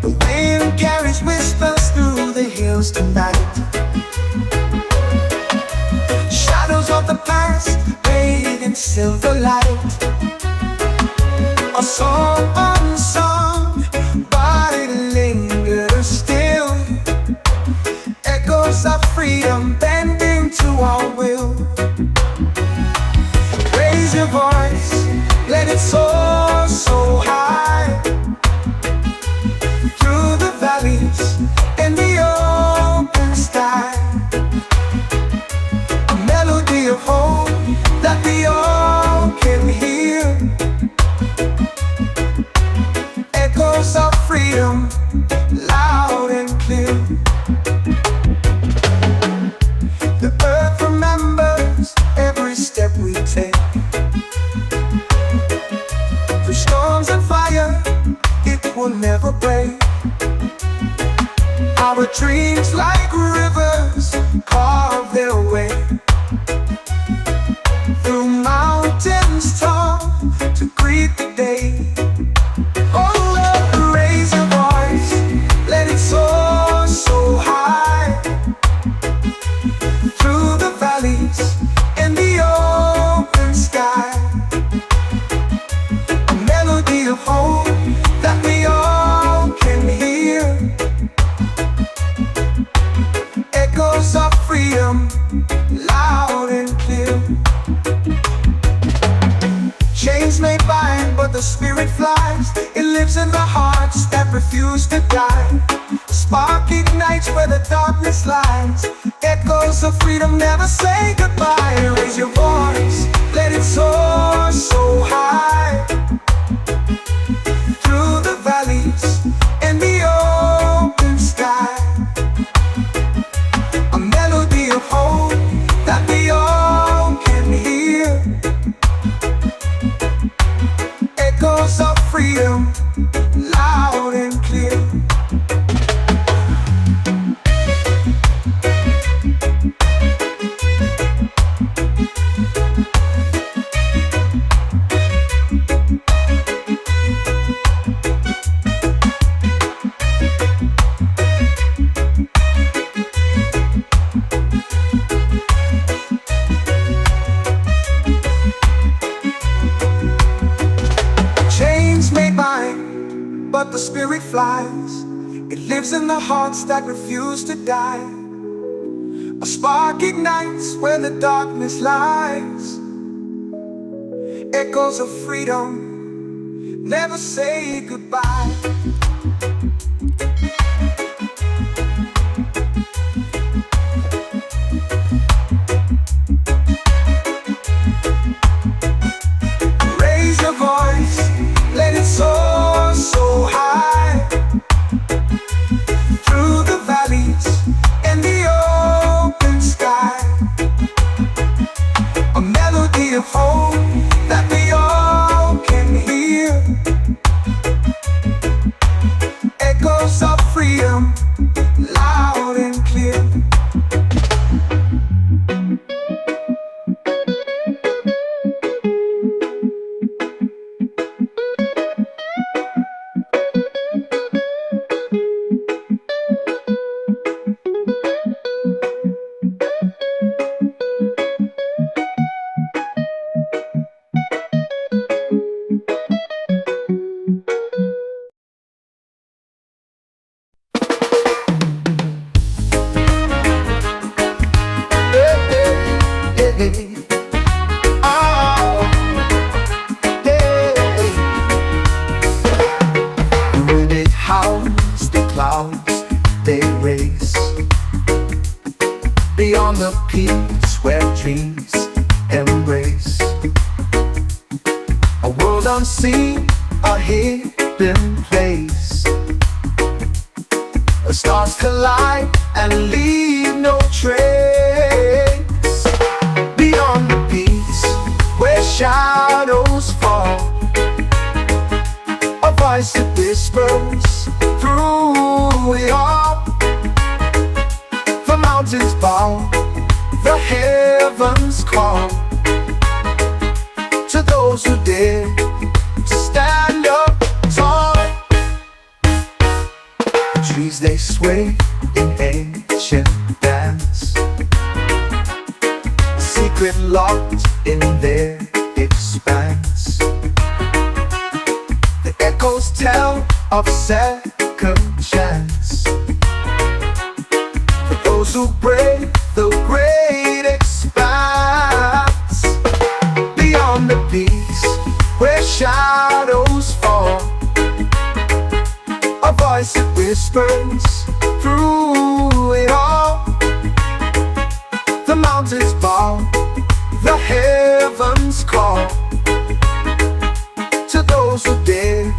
The wind carries whispers through the hills tonight. Shadows of the past bathed in silver light. A song unsung, but it lingers still. Echoes of freedom bending to our will. Raise your voice, let it soar so high. Through the valleys and the open sky. A melody of hope that we all can hear. Echoes of freedom, loud and clear. The earth remembers every step we take. Through storms and fire, it will never break. Our dreams like rivers carve their way. Through mountains tall to greet the day. Oh Lord, raise your voice, let it soar so high. Through the valleys and the open sky. A melody of hope that we all can hear. Echoes of freedom, loud and clear. Chains may bind, but the spirit flies. It lives in the hearts that refuse to die. The spark ignites where the darkness lies. Echoes of freedom never say goodbye. Raise your voice, let it soar so high. Through the valleys and the open sky. A melody of hope that we all can hear. Echoes of freedom, loud and clear. Chains may bind, but the spirit flies. It lives in the hearts that refuse to die. A spark ignites where the darkness lies. Echoes of freedom never say goodbye. Raise your voice, let it soar so high. Through the valleys and the open sky. A melody of hope that we all can hear. Echoes of freedom, loud and clear. Beyond the peaks where dreams embrace. A world unseen, a hidden place. The stars collide and leave no trace. Beyond the peaks where shadows fall, a voice that whispers through it all. The mountains bow, the heavens call to those who dare to stand up tall. trees they sway in ancient dance, secret locked in their expanse. The echoes tell of second chance for those who brave the great expanse. Beyond the peaks where shadows fall, a voice that whispers through it all. The mountains bow, the heavens call to those who dare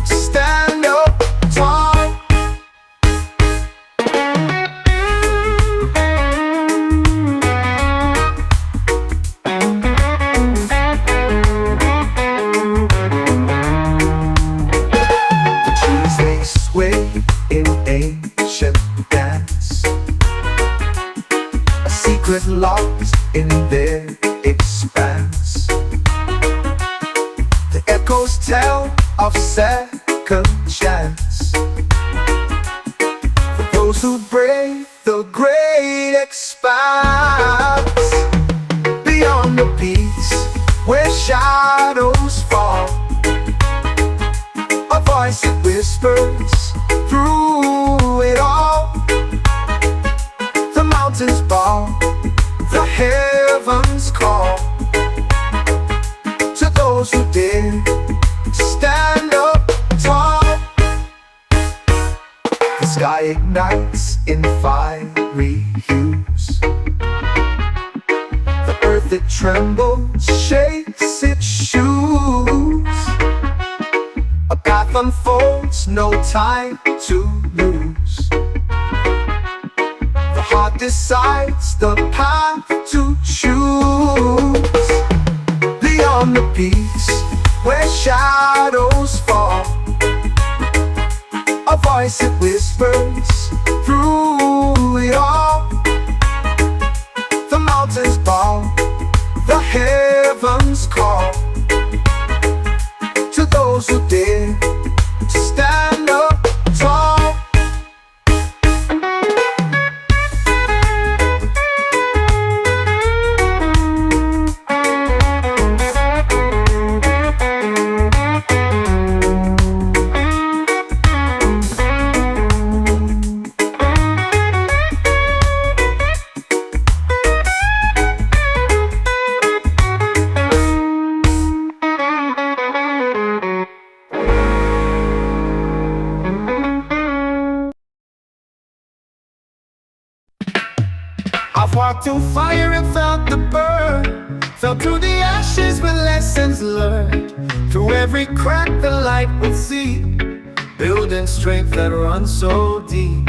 stand up tall. In ancient dance, a secret locked in their expanse. The echoes tell of second chance for those who brave the great expanse. Beyond the peaks where shadows fall, a voice that whispers through it all. The mountains bow, the heavens call to those who dare stand up tall. The sky ignites in fiery hues, the earth it trembles, shakes its shoes. A path unfolds, no time to lose. The heart decides the path to choose. Beyond the peaks where shadows fall, a voice that whispers through it all. The mountains bow, the heavens call to those who dare to stand up tall. I've walked through fire and felt the burn, fell through the ashes with lessons learned. Through every crack the light would see, building strength that runs so deep.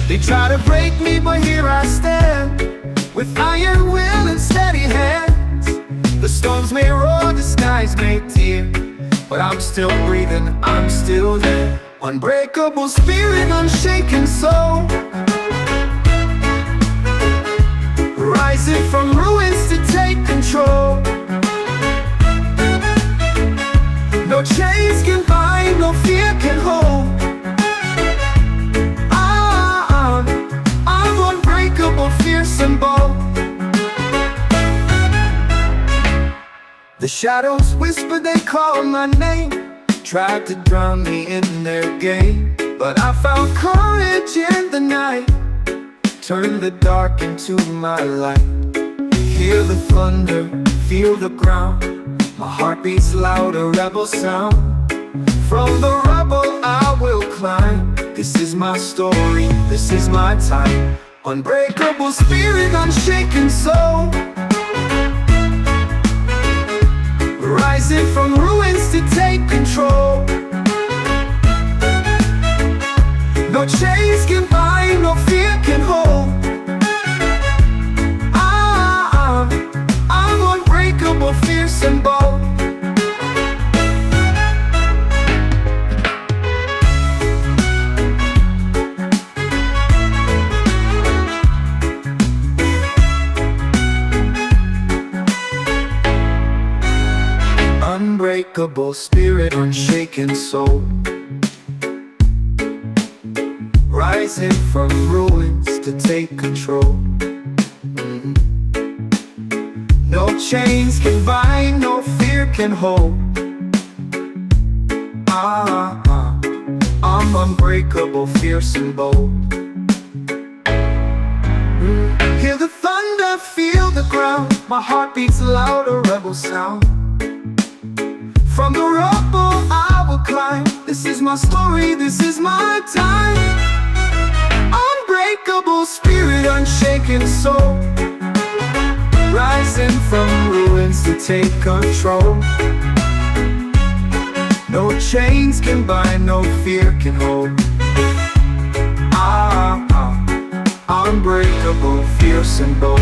They try to break me, but here I stand, with iron will and steady hands. The storms may roar, the skies may tear, but I'm still breathing, I'm still there. Unbreakable spirit, unshaken soul, rising from ruins to take control. No chains can bind, no fear can hold. I'm unbreakable, fierce and bold. The shadows whisper, they call my name, tried to drown me in their game, but I found courage in the night, turn the dark into my light. Hear the thunder, feel the ground, my heart beats loud, a rebel sound. From the rubble I will climb, this is my story, this is my time. Unbreakable spirit, unshaken soul, rising from ruins to take control. No chains can bind, no fear can hold. I'm unbreakable, fierce and bold. Unbreakable spirit, unshaken soul, rising from ruins to take control. No chains can bind, no fear can hold. I'm unbreakable, fierce and bold. Hear the thunder, feel the ground. My heart beats loud, a rebel sound. From the rubble I will climb. This is my story, this is my time. Unbreakable spirit, unshaken soul, rising from ruins to take control. No chains can bind, no fear can hold. Unbreakable, fierce and bold.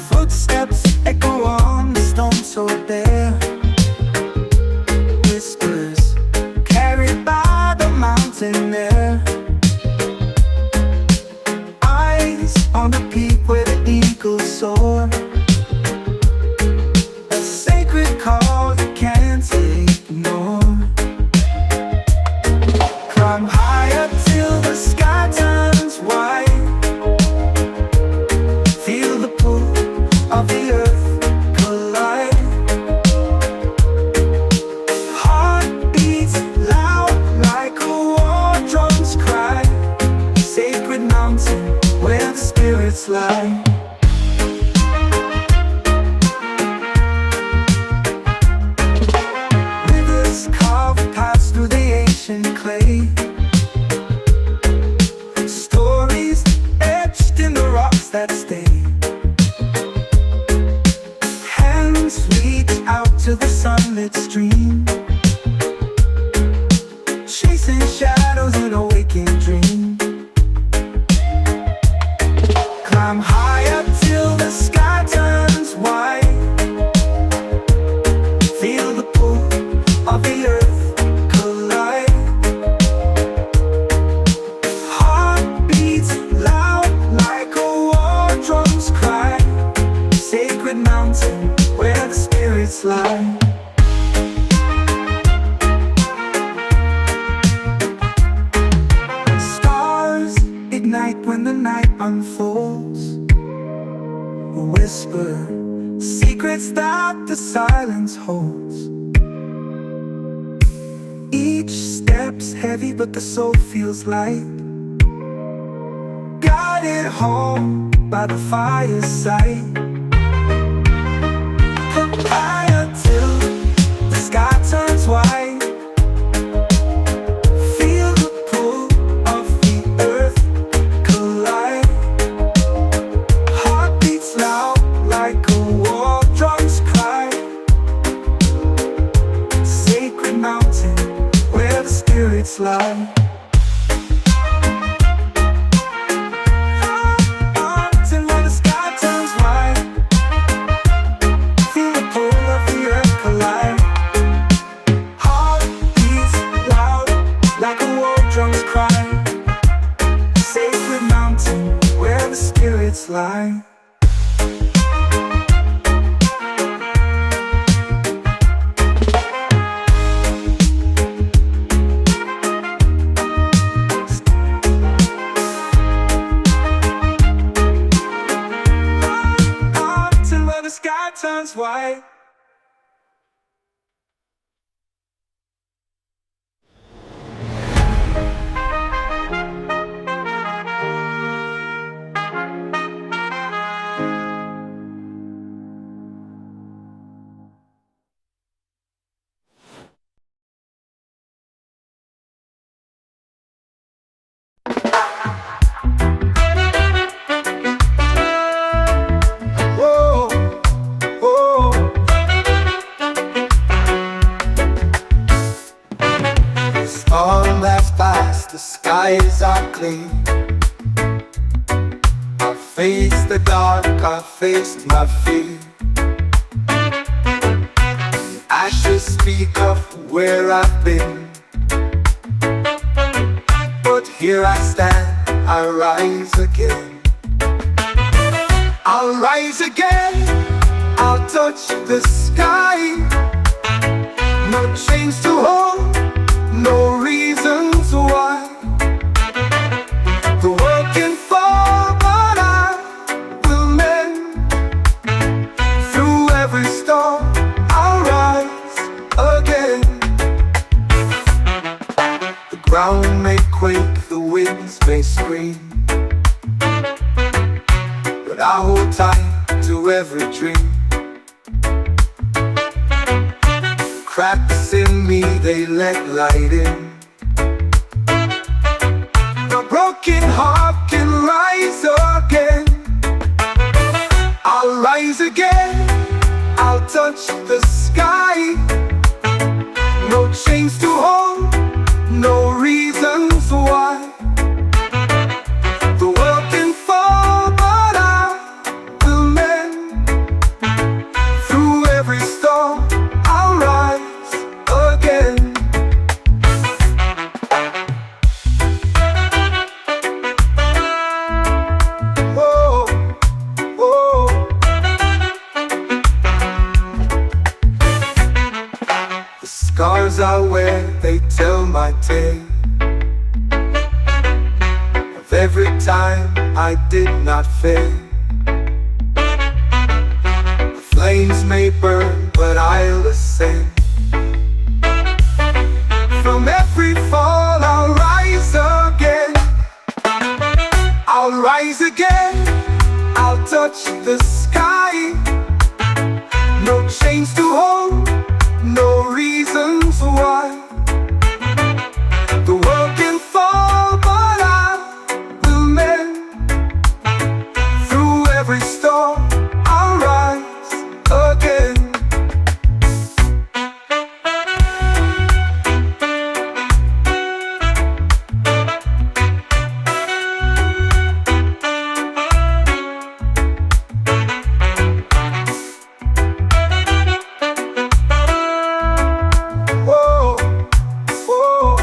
Footsteps echo on the stone so bare. Whispers carried by the mountain air. Eyes on the peak where the eagles soar. A sacred call you can't ignore. Climb higher till the sky turns white. Feel the pull of the earth collide. Heart beats loud like a war drum's cry. Sacred mountain where the spirits lie. Rivers carve paths through the ancient clay. Stories etched in the rocks that stay. Hands reach out to the sunlit stream, chasing shadows in a waking dream. Climb higher till the sky turns white. Feel the pull of the earth collide. Heart beats loud like a war drum's cry. Sacred mountain where the spirits lie. Stars ignite when the night unfolds. A whisper, secrets that the silence holds. Each step's heavy but the soul feels light. Guided home by the fireside. Higher till the sky turns white. Feel the pull of the earth collide. Heart beats loud like a war drum's cry. Sacred mountain where the spirits lie. Mountain where the sky turns white. Feel the pull of the earth collide. Heart beats loud like a war drum's cry. Sacred mountain where the spirits lie. Mountain where the sky turns white. Whoa, whoa. Storm that's past, the skies are clean. I faced the dark, I faced my fear. Ashes speak of where I've been. Here I stand, I rise again. I'll rise again, I'll touch the sky. No chains to hold, no reasons why. The world can fall, but I will mend. Through every storm, I'll rise again. The ground may quake, the winds may scream, but I hold tight to every dream. Cracks in me, they let light in. The broken heart can rise again. I'll rise again, I'll touch the sky. No chains to hold, no reasons why. The world can fall, but I will mend. Through every storm, I'll rise again. Oh, oh. The scars I wear, they tell my tale of every time I did not fail. The flames may burn, but I'll ascend. From every fall, I'll rise again. I'll rise again, I'll touch the sky. No chains to hold, no reasons why. The world can fall, but I will mend. Through every storm, I'll rise again. Whoa, whoa.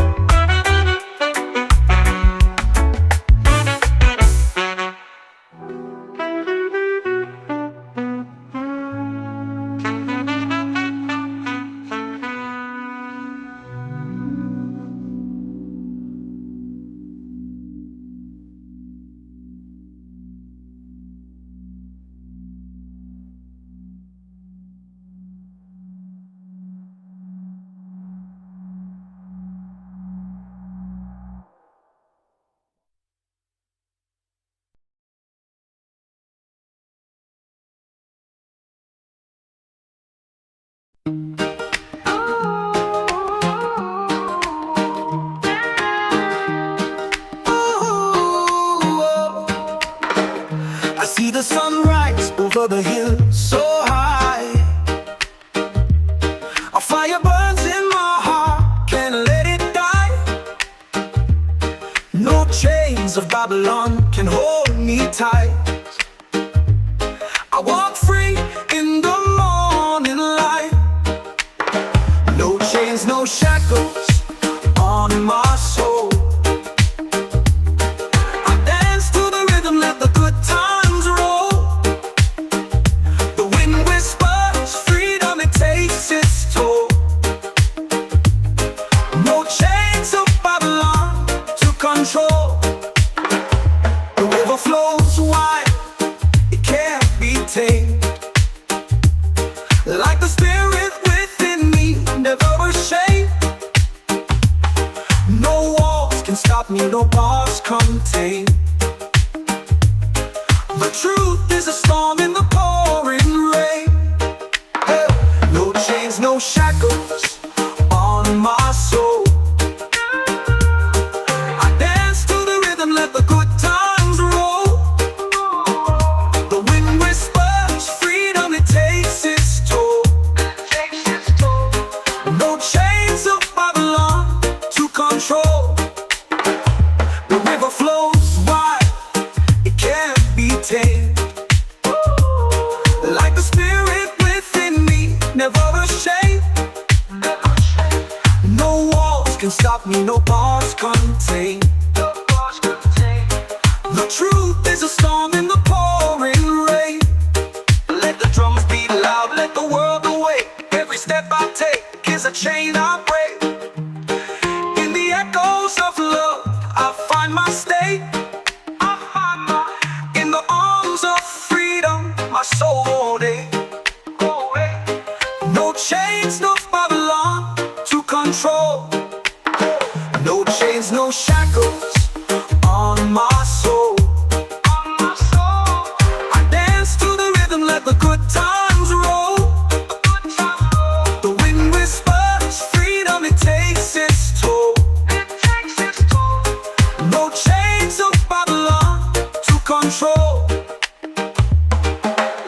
I see the sunrise over the hill so high. A fire burns in my heart, can't let it die. No chains of Babylon can hold me tight. I walk free in the morning light. No chains, no shackles on my soul. I dance to the rhythm, let the good times roll. The wind whispers freedom, it takes its toll. No chains of Babylon to control. The river flows wide, it can't be tamed. Like the spirit within me, never ashamed. No walls can stop me, no bars contain. The truth is a storm in the pouring rain. Hey. No chains, no shackles on my soul. I dance to the rhythm, let the good times roll. The wind whispers freedom, it takes its toll. No chains of Babylon to control. The river flows wide, it can't be tamed. Like the spirit within me, never ashamed. No walls can stop me, no bars contain. truth is a storm in the pouring rain. Let the drums beat loud, let the world awake. Every step I take is a chain I break. In the echoes of love, I find my state. In the arms of freedom, my soul won't ache. No chains, no Babylon to control. No chains, no shackles on my soul. I dance to the rhythm, let the good times roll. The wind whispers freedom, it takes its toll. No chains of Babylon to control.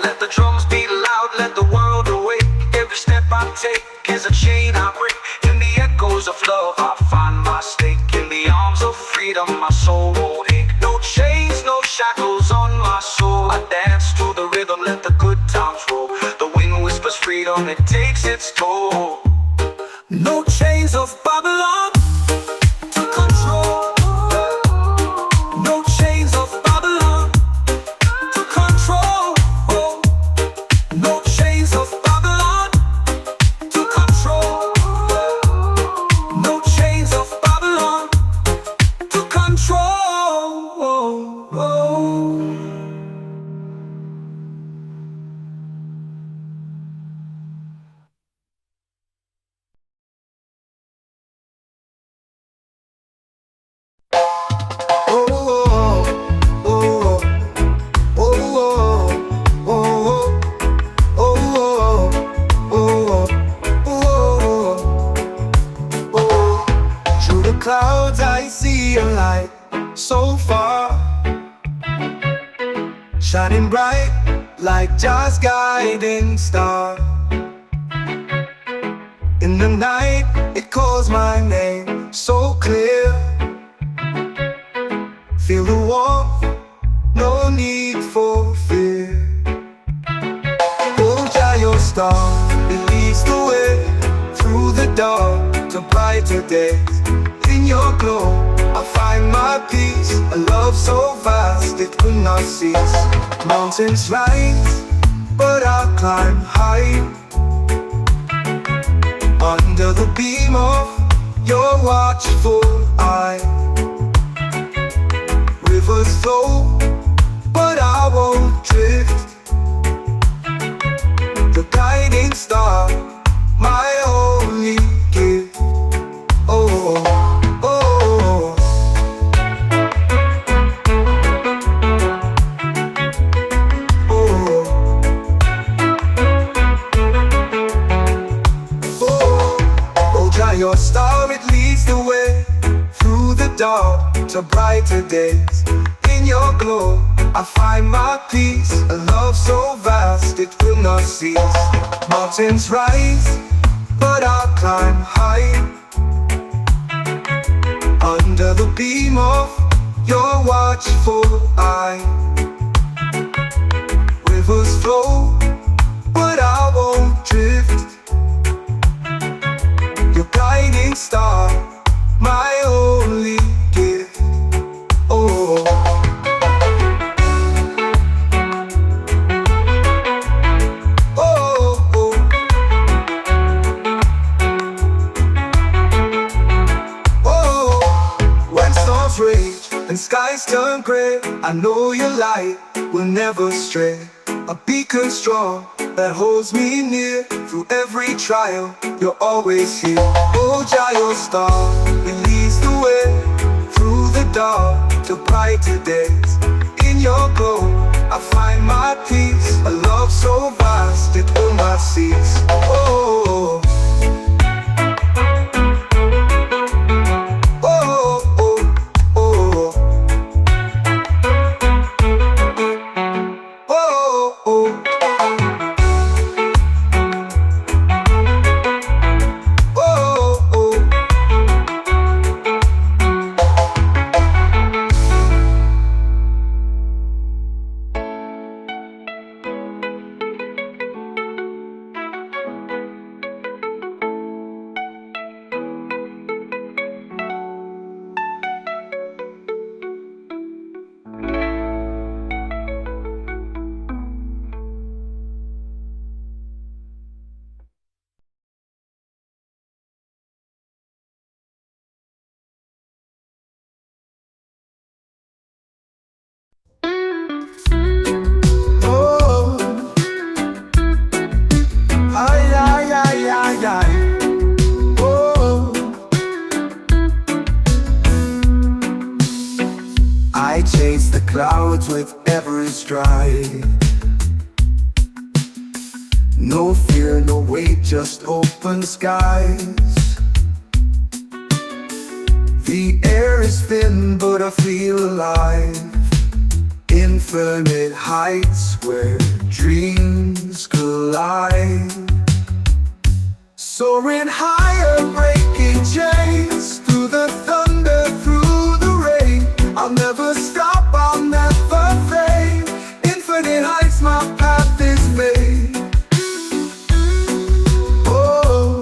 Let the drums beat loud, let the world awake. Every step I take is a chain I break. In the echoes of love, I find my stake. In the arms of freedom, my soul won't ache. No chains, no shackles on my soul. I dance to the rhythm, let the good times roll. The wind whispers freedom, it takes its toll. No chains of Babylon to control. No chains of Babylon to control. No chains of Babylon to control. No chains of Babylon to control. Through the clouds I see a light so far, shining bright like just guiding star. In the night it calls my name so clear. Feel the warmth, no need for fear. Hold out your star, it leads the way through the dark to brighter days. In your glow, I find my peace. A love so vast it could not cease. Mountains rise, but I'll climb high. Under the beam of your watchful eye. Rivers flow, but I won't drift. The guiding star, my only gift. Oh, oh, oh, oh. Oh, dry your star, it leads the way through the dark to brighter days. In your glow, I find my peace. A love so vast it will not cease. Mountains rise, but I'll climb high. Under the beam of your watchful eye. Rivers flow, but I won't drift. Your guiding star, my only gift. Oh, oh, oh. Oh, when storms rage and skies turn gray, I know your light will never stray. A beacon strong that holds me near. Through every trial, you're always here. Oh, Jayo star, it leads the way through the dark to brighter days. In your glow, I find my peace. A love so vast, it will not cease. Oh, oh, oh, oh, oh, oh. hearts with every stride. No fear, no weight, just open skies. The air is thin, but I feel alive. Infinite heights where dreams collide. Soaring higher, breaking chains. Through the thunder, through the rain. I'll never stop, I'll never fade. Infinite heights, my path is made. Oh,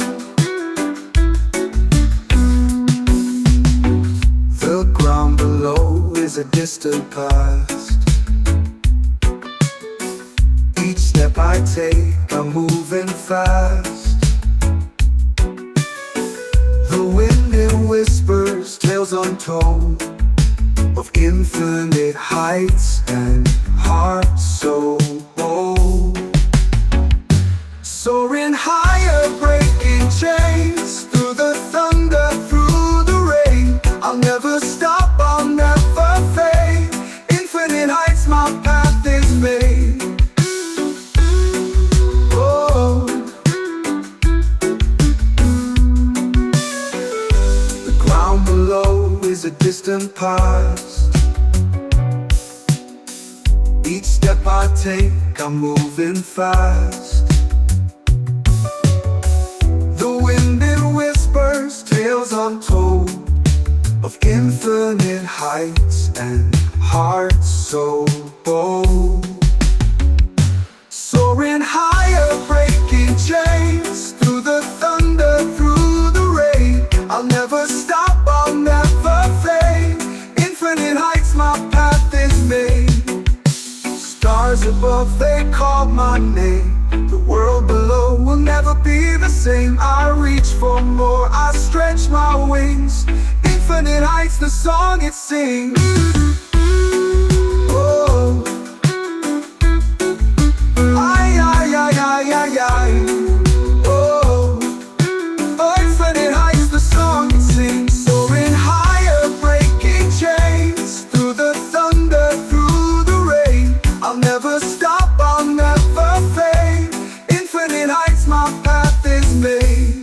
the ground below is a distant past. Each step I take, I'm moving fast. The wind it whispers tales untold of infinite heights and hearts so bold. Soaring higher, breaking chains. Through the thunder, through the rain. I'll never stop, I'll never fade. Infinite heights, my path is made. Oh, the ground below is a distant past. Each step I take, I'm moving fast. The wind it whispers tales untold of infinite heights and hearts so bold. Soaring higher, breaking chains. Through the thunder, through the rain. I'll never stop, I'll never fade. Infinite heights, my path is made. Stars above, they call my name. The world below will never be the same. I reach for more, I stretch my wings. Infinite heights, the song it sings. Oh, ay, ay, ay, ay, ay, ay. Oh, oh, infinite heights, the song it sings. Soaring higher, breaking chains. Through the thunder, through the rain. I'll never stop, I'll never fade. Infinite heights, my path is made.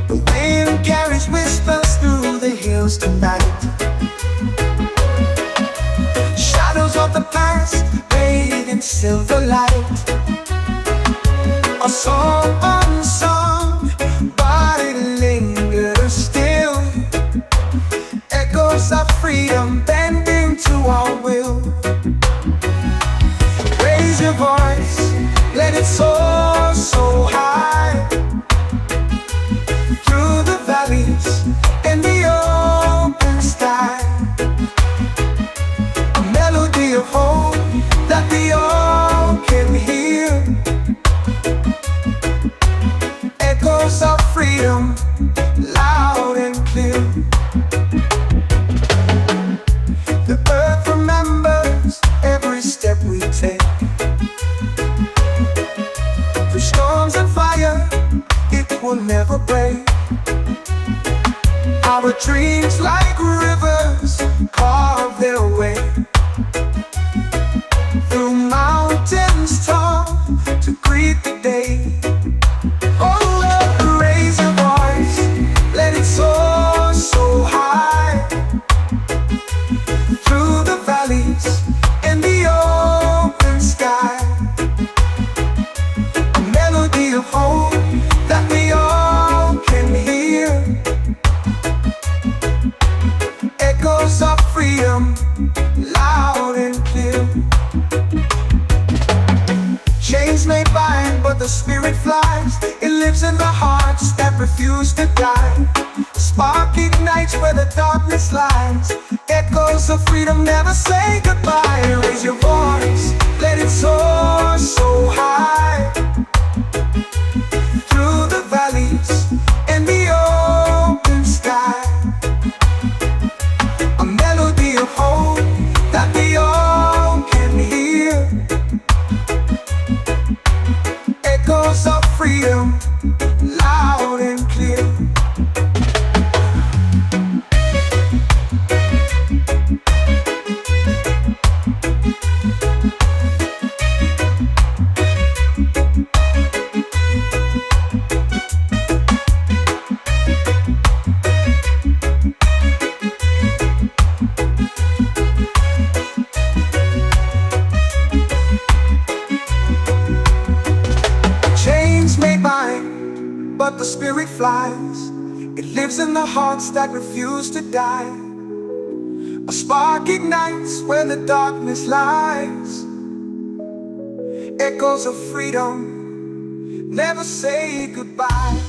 The wind carries whispers through the hills tonight. Shadows of the past, bathed in silver light. A song unsung, but it lingers still. Echoes of freedom bending to our will. Raise your voice, let it soar so high. Through the valleys and the open sky. A melody of hope that we all can hear. Echoes of freedom, loud and clear. The earth remembers every step we take. Through storms and fire, it will never break. Our dreams like rivers carve their way. Through mountains tall to greet the day. Oh, Lord, raise your voice, let it soar so high. Through the valleys and the open sky. A melody of hope that we all can hear. Echoes of freedom, loud and clear. Chains may bind, but the spirit flies. It lives in the hearts that refuse to die. Spark ignites where the darkness lies. Echoes of freedom never say goodbye. Raise your voice, let it soar so high. Through the valleys and the open sky. A melody of hope that we all can hear. Echoes of freedom, loud and clear. but the spirit flies. It lives in the hearts that refuse to die. A spark ignites where the darkness lies. Echoes of freedom never say goodbye.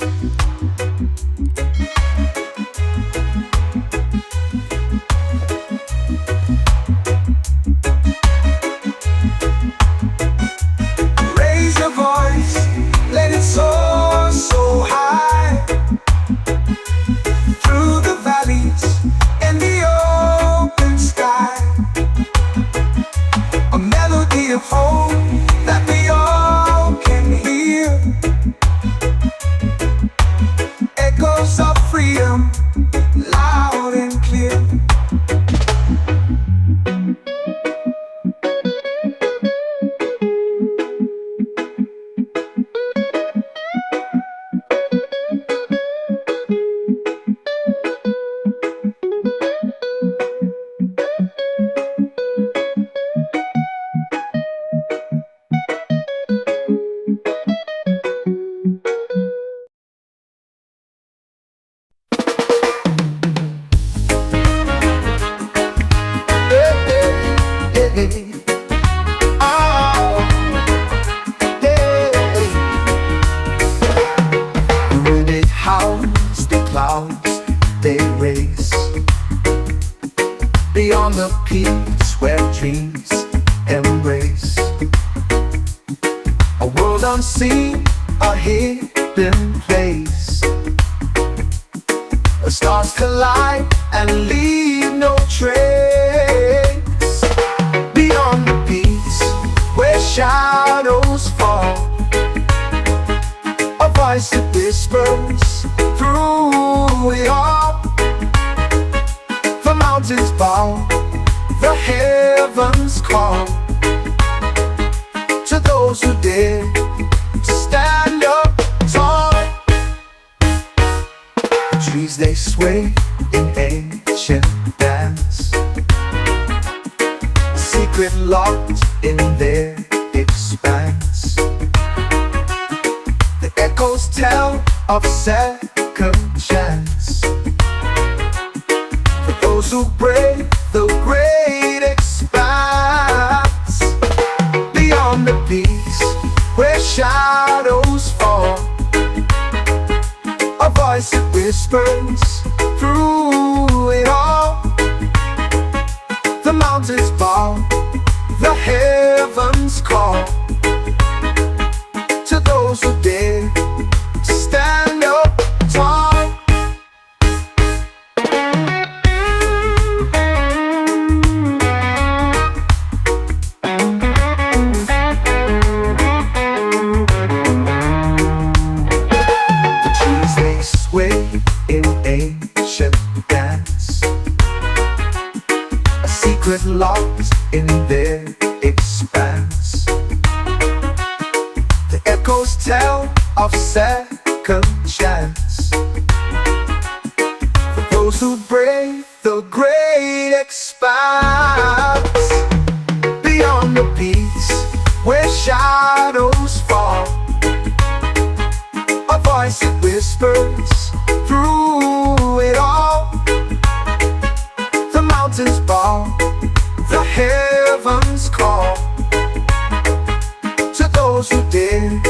Raise your voice, let it soar so high, through the valleys and the open sky. A melody of hope that we all can hear. Echoes of freedom, loud and clear. Beyond the peaks where dreams embrace a world unseen, a hidden place. The stars collide and leave no trace. Beyond the peaks where shadows fall, a voice that whispers through it all. The mountains bow, the heavens call to those who dare to stand up tall. The trees they sway in ancient dance, a secret locked in their expanse. The echoes tell of second chance, those who brave the great expanse. Beyond the peaks where shadows fall, a voice that whispers through it all. The mountains bow, the heavens call to those who dare to stand up tall. In ancient dance, a secret locked in their expanse. The echoes tell of second chance, for those who brave the great expanse. Beyond the peaks where shadows fall, a voice that whispers through it all. The mountains bow, the heavens call to those who dare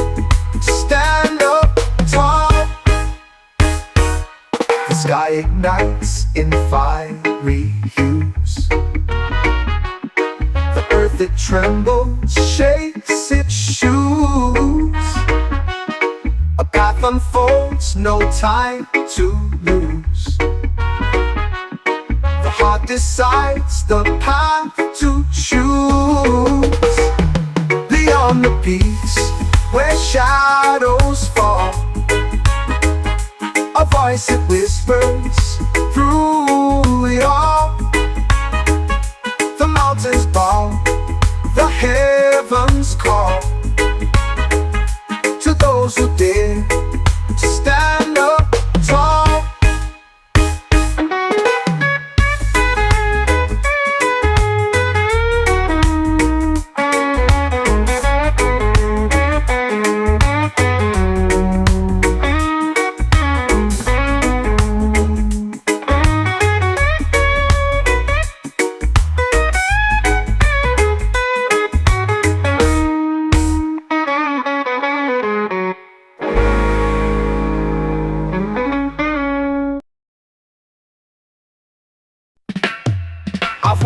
to stand up tall. The sky ignites in fiery hues, the earth it trembles, shakes its shoes. A path unfolds, no time to lose. The heart decides the path to choose. Beyond the peaks where shadows fall, a voice that whispers through it all. The mountains bow, the heavens call to those who dare to stand up tall.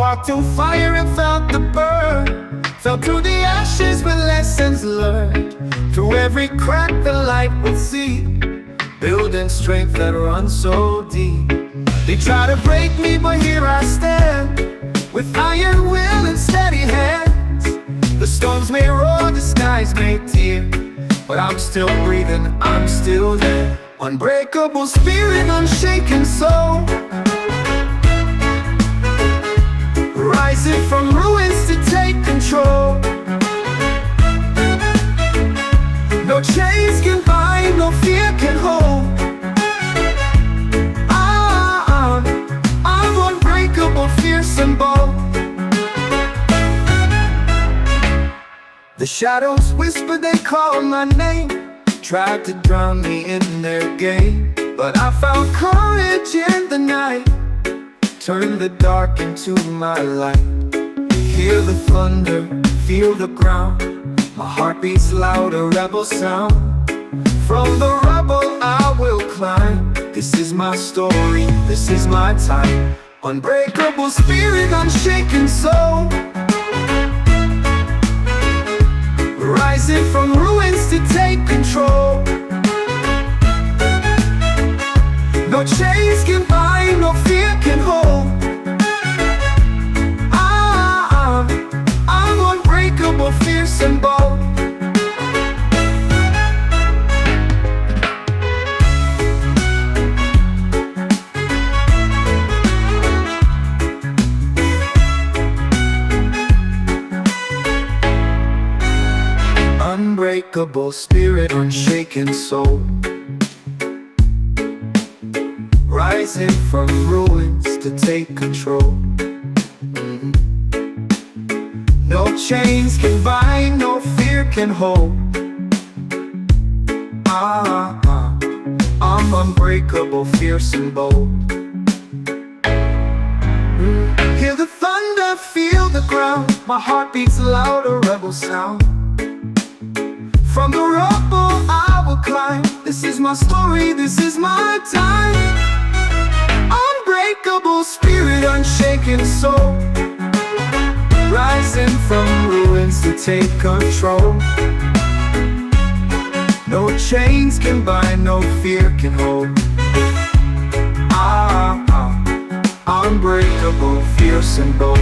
walked through fire and felt the burn. Fell through the ashes with lessons learned. Through every crack the light would see, building strength that runs so deep. They try to break me, but here I stand, with iron will and steady hands. The storms may roar, the skies may tear, but I'm still breathing, I'm still there. Unbreakable spirit, unshaken soul, rising from ruins to take control. No chains can bind, no fear can hold. I'm unbreakable, fierce and bold. The shadows whisper, they call my name, tried to drown me in their game, but I found courage in the night, turned the dark into my light. Hear the thunder, feel the ground, my heart beats loud, a rebel sound. From the rubble I will climb. This is my story, this is my time. Unbreakable spirit, unshaken soul, rising from ruins to take control. No chains can bind, no fear can hold. I'm unbreakable, fierce and bold. Unbreakable spirit, unshaken soul, rising from ruins to take control. No chains can bind, no fear can hold. I'm unbreakable, fierce and bold. Hear the thunder, feel the ground, my heart beats loud, a rebel sound. From the rubble I will climb. This is my story, this is my time. Unbreakable spirit, unshaken soul, rising from ruins to take control. No chains can bind, no fear can hold. Unbreakable, fierce and bold.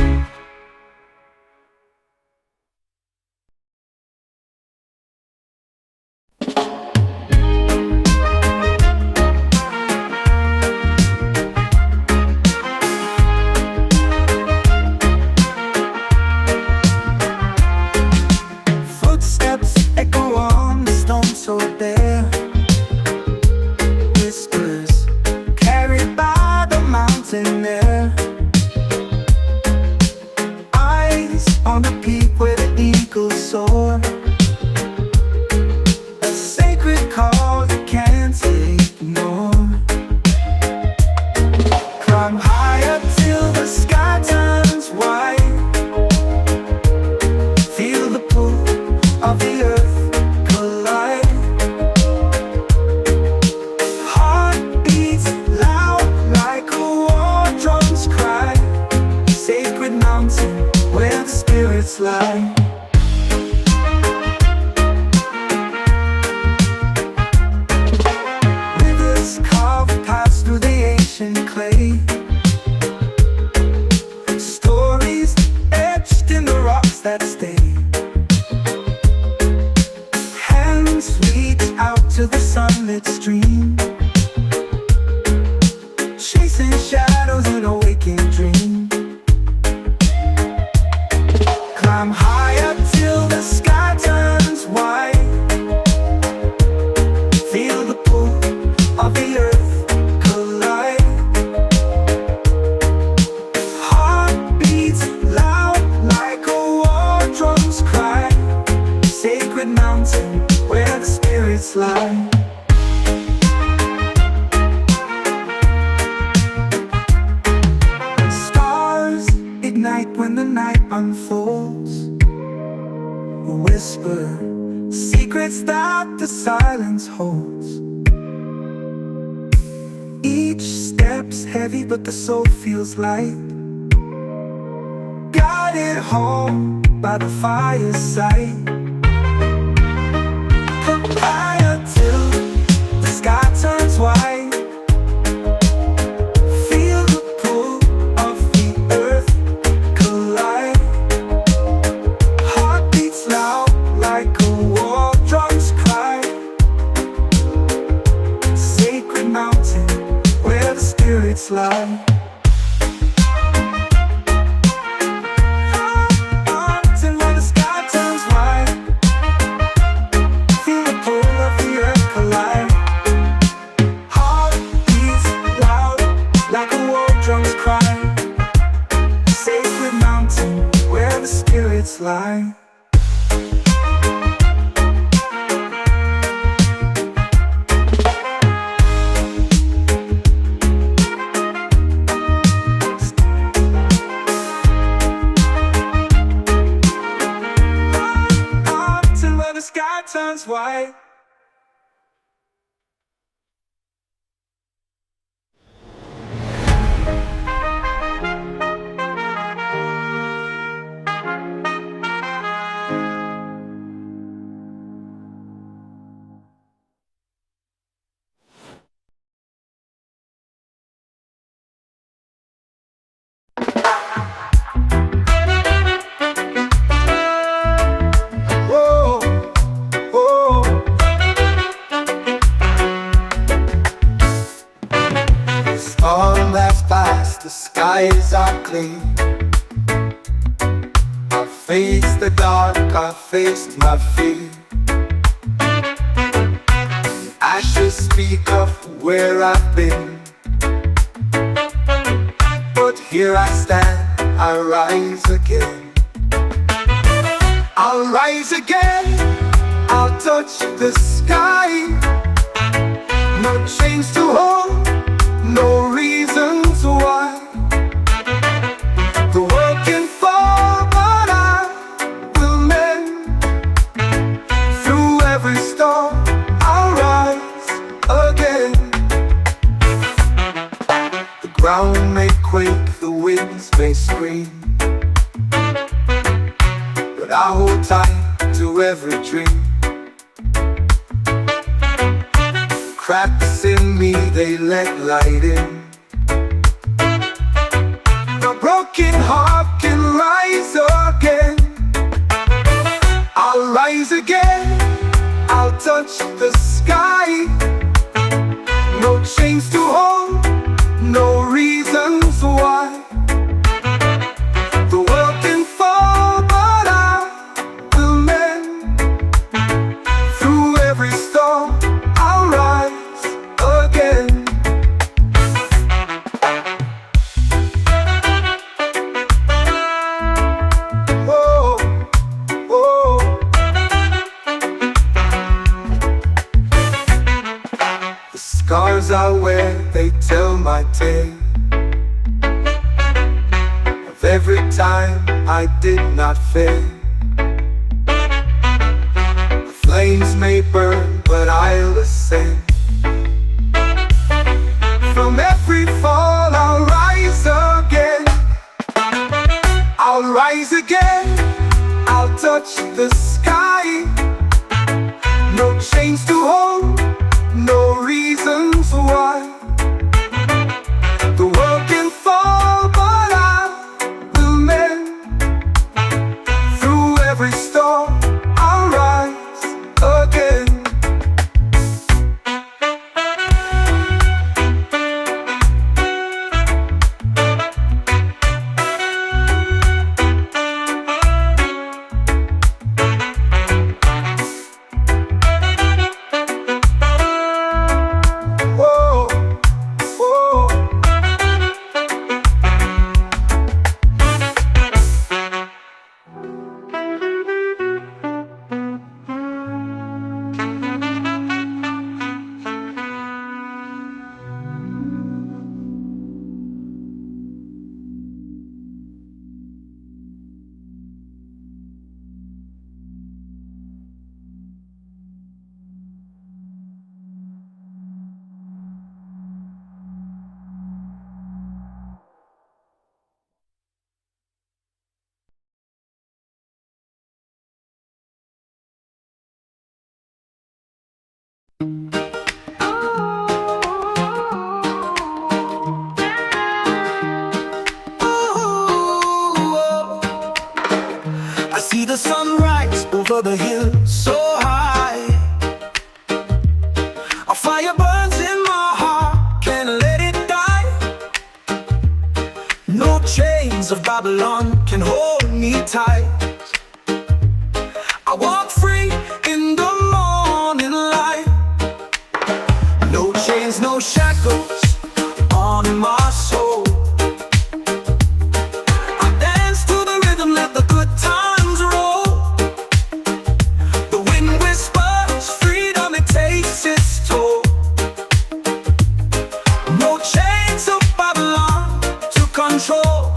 headed home by the fireside. Papaya till the sky turns white. Feel the pull of the earth collide. Heart beats loud like a war drum's cry. Sacred mountain where the spirits lie. Till when the sky turns white. Feel the pull of the earth collide. Heart beats loud like a war drum's cry. Sacred mountain where the spirits lie. Till when the sky turns white. Whoa, whoa. Storm that's past, the skies are clean. I faced the dark, I faced my fear. Ashes speak of where I've been, but here I stand, I rise again. I'll rise again, I'll touch the sky. No chains to hold, no reasons why. The world can fall, but I will mend. Through every storm, I'll rise again. The ground may quake, the winds may scream, but I hold tight to every dream. Cracks in me, they let light in. The broken heart can rise again. I'll rise again, I'll touch the sky. No chains to hold, no reasons why. The world can fall, but I will mend. Through every storm, I'll rise again. Whoa, whoa. The scars I wear, they tell my tale of every time I did not fail. The flames may burn, but I'll ascend. From every fall, I'll rise again. I'll rise again, I'll touch the sky. No chains to hold, no reasons why. The world can fall, but I will mend. Through every storm, I'll rise again. fire burns in my heart, can't let it die. No chains of Babylon can hold me tight. I walk free in the morning light. No chains, no shackles on my soul. I dance to the rhythm, let the good times roll. The wind whispers freedom, it takes its toll. No chains of Babylon to control.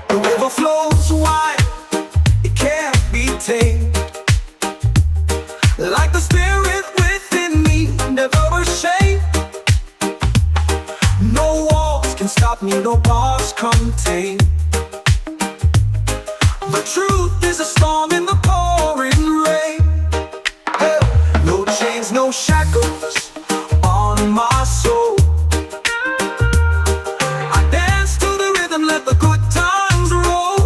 The river flows wide, it can't be tamed. Like the spirit within me, never ashamed. No walls can stop me, no bars contain. The truth is a storm in the pouring rain. Hey. No chains, no shackles on my soul. I dance to the rhythm, let the good times roll.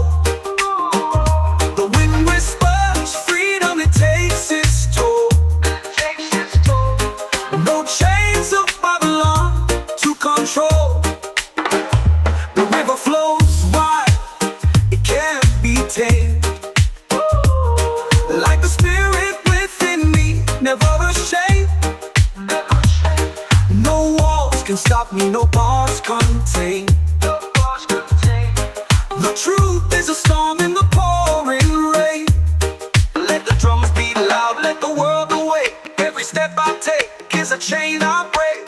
The wind whispers freedom, it takes its toll. No chains of Babylon to control. The river flows wide, it can't be tamed. Like the spirit within me, never ashamed. No walls can stop me, no bars contain. The truth is a storm in the pouring rain. Let the drums beat loud, let the world awake. Every step I take is a chain I break.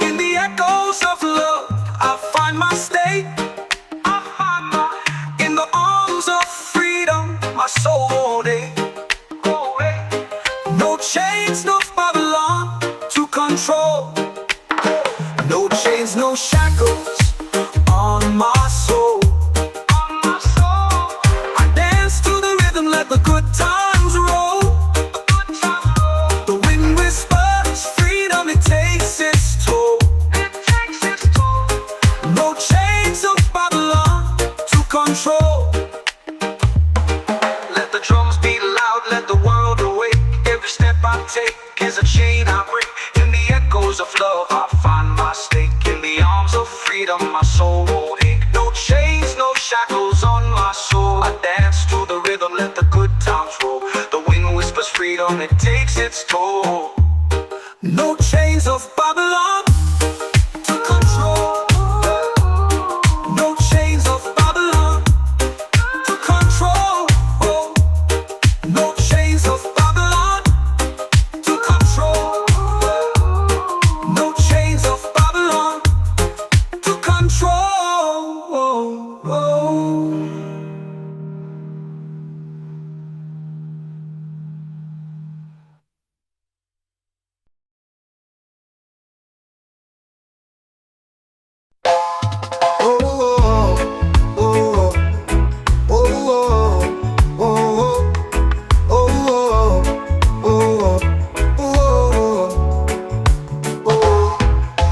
In the echoes of love, I find my state. In the arms of freedom, my soul won't ache. No chains, no Babylon to control. No chains, no shackles on my soul. I dance to the rhythm, let the good times roll. The wind whispers freedom, it takes its toll. No chains of Babylon to control. Let the drums beat loud, let the world awake. Every step I take is a chain I break. In the echoes of love, I find my stake. In the arms of freedom, my soul won't ache. No chains, no shackles on my soul. I dance to the rhythm, let the good times roll. The wind whispers freedom, it takes its toll. No chains of Babylon to control. No chains of Babylon to control. No chains of Babylon to control. No chains of Babylon to control.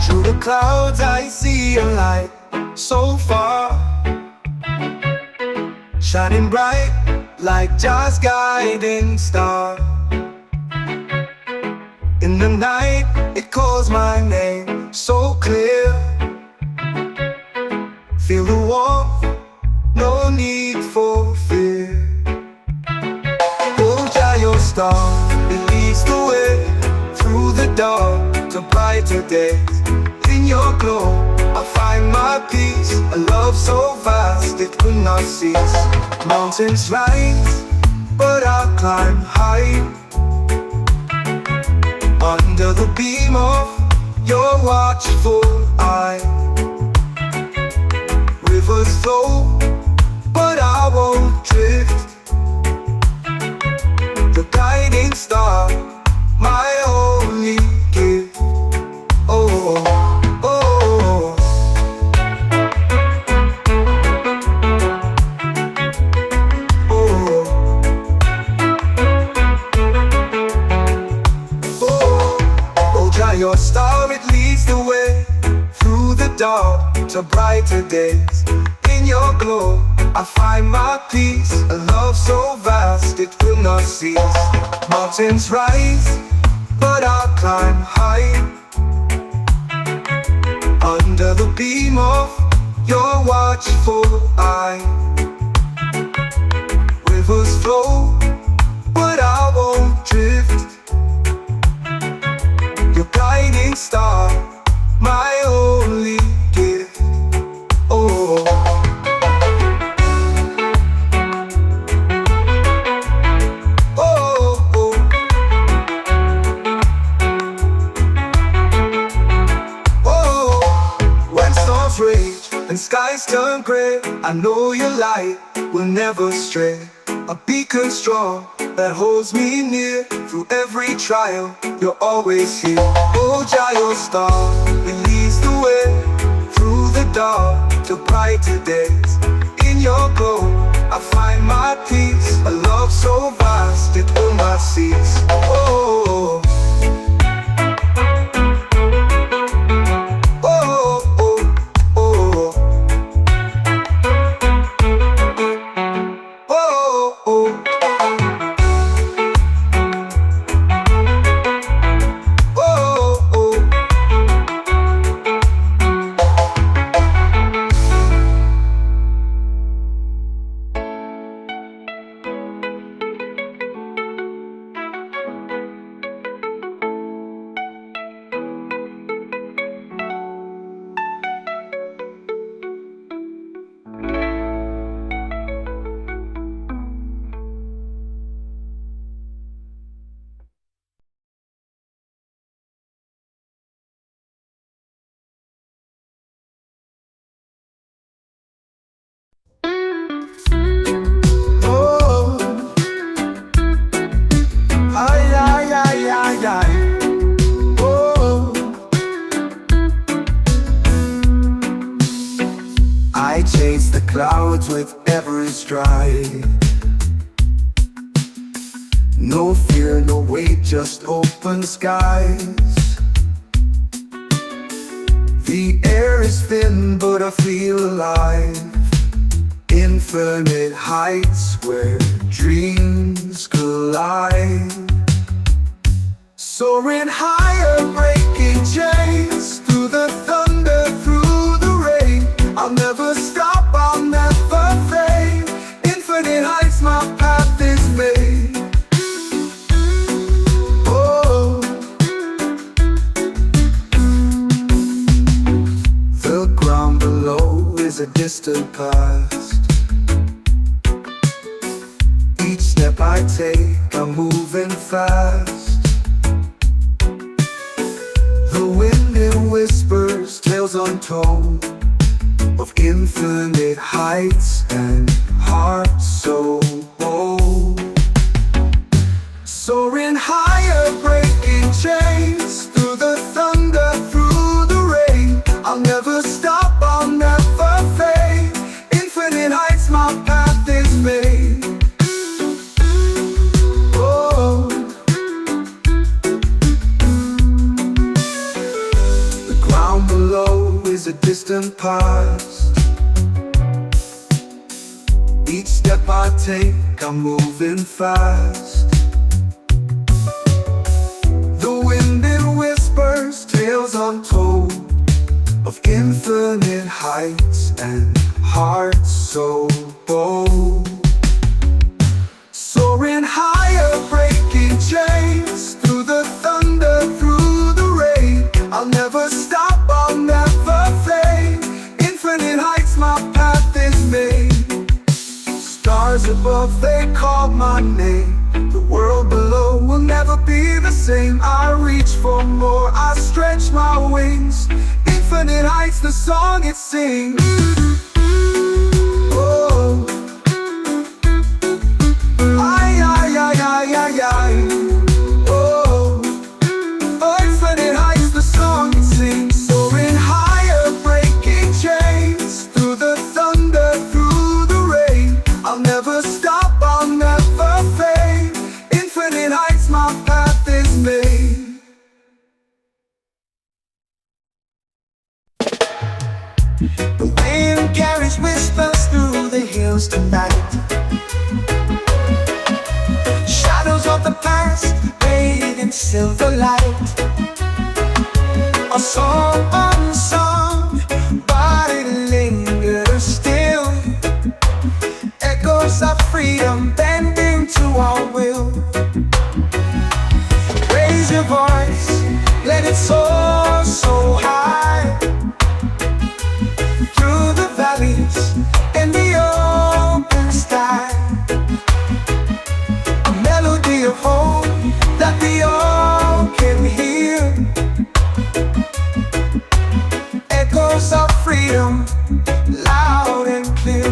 Through the clouds I see a light so far, shining bright like Jah's guiding star. In the night it calls my name so clear. Feel the warmth, no need for fear. Oh Jah, your star, it leads the way through the dark to brighter days. In your glow I find my peace, a love so vast it could not cease. Mountains rise, but I'll climb high. Under the beam of your watchful eye. Rivers flow, but I won't drift. The guiding star, my only gift. Oh, oh, oh. Oh, Jah, your star, it leads the way through the dark to brighter days. In your glow I find my peace, a love so vast it will not cease. Mountains rise, but I'll climb high. Under the beam of your watchful eye. Rivers flow, but I won't drift. Your guiding star, my only gift. Oh, oh, oh. Oh, when storms rage and skies turn gray, I know your light will never stray. A beacon strong that holds me near. Through every trial, you're always here. Oh, Jayo star, it leads the way through the dark to brighter days. In your glow, I find my peace. A love so vast, it will not cease. Oh, I chase the clouds with every stride. No fear, no weight, just open skies. The air is thin, but I feel alive. Infinite heights where dreams collide. Soaring higher, breaking chains. Through the thunder, through the rain. I'll never stop, I'll never fade. Infinite heights, my path is made. Oh, the ground below is a distant past. Each step I take, I'm moving fast. The wind it whispers, tales untold, of infinite heights and hearts so bold. Soaring higher, breaking chains. Through the thunder, through the rain. I'll never stop, I'll never fade. Infinite heights, my path is made. Oh, the ground below is a distant past. Each step I take, I'm moving fast. The wind it whispers, tales untold, of infinite heights and hearts so bold. Soaring higher, breaking chains. Through the thunder, through the rain. I'll never stop, I'll never fade. Infinite heights, my path is made. Stars above, they call my name. The world below will never be the same. I reach for more, I stretch my wings. Infinite heights, the song it sings. Oh, ay, ay, ay, ay, ay, ay. Oh, oh, infinite heights, the song it sings. Soaring higher, breaking chains. Through the thunder, through the rain. I'll never stop, I'll never fade. Infinite heights, my path is made. The wind carries whispers through the hills tonight. Shadows of the past, bathed in sea. silver light. A song unsung, but it lingers still. Echoes of freedom bending to our will. Raise your voice, let it soar so high. Through the valleys and the open sky. A melody of hope that we all can hear. Echoes of freedom, loud and clear.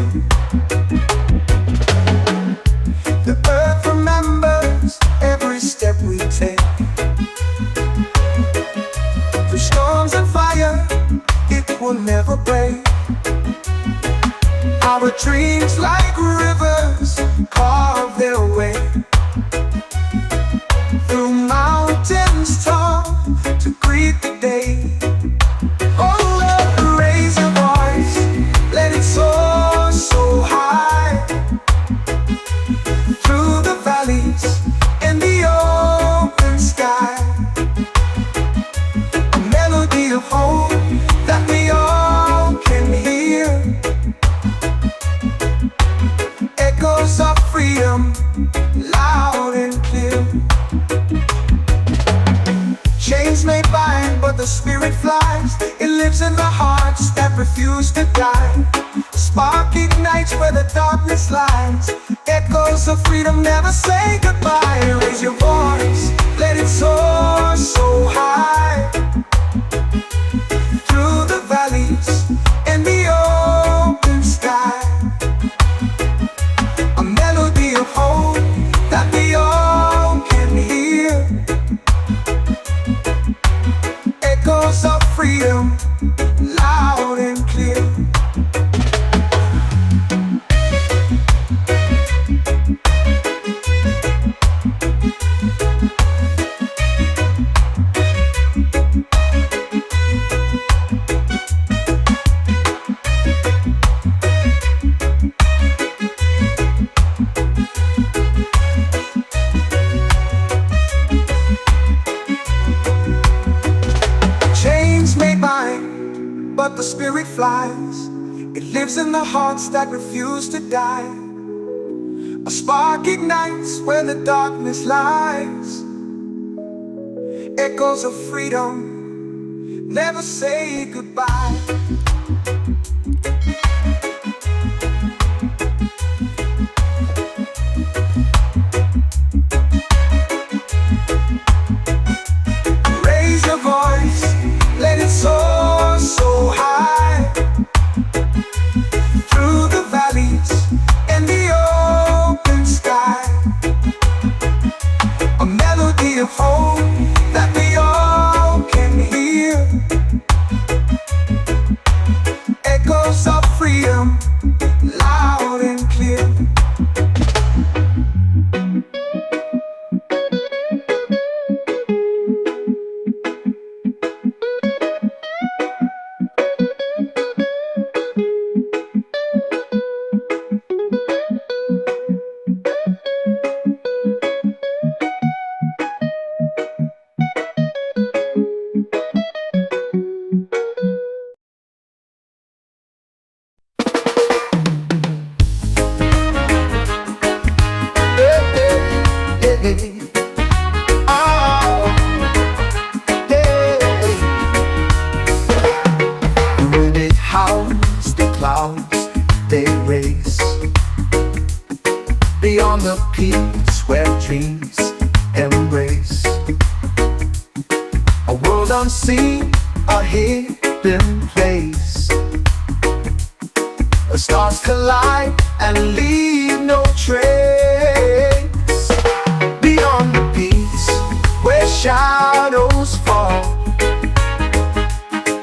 The earth remembers every step we take. Through storms and fire, it will never break. Our dreams like rivers carve their way. Through mountains tall to greet the day. Oh Lord, raise your voice, let it soar so high. Through the valleys and the open sky. A melody of hope that we all can hear. Echoes of freedom, loud and clear. Chains may bind, but the spirit flies. It lives in the hearts that refuse to die. Spark ignites where the darkness lies. Echoes of freedom never say goodbye. Raise your voice, let it soar so high. Through the valleys and the open sky. A melody of hope that we all can hear. Echoes of freedom, loud and clear. Chains may bind, but the spirit flies. It lives in the hearts that refuse to die. A spark ignites where the darkness lies. Echoes of freedom never say goodbye. Raise your voice, let it soar so high. Through the valleys and the open sky. A melody of hope that we all can hear. Echoes of freedom, loud and clear. When it howls, the clouds they race beyond the peaks where dreams embrace. A world unseen, a hidden place. The stars collide and leave no trace. Beyond the peaks where shadows fall,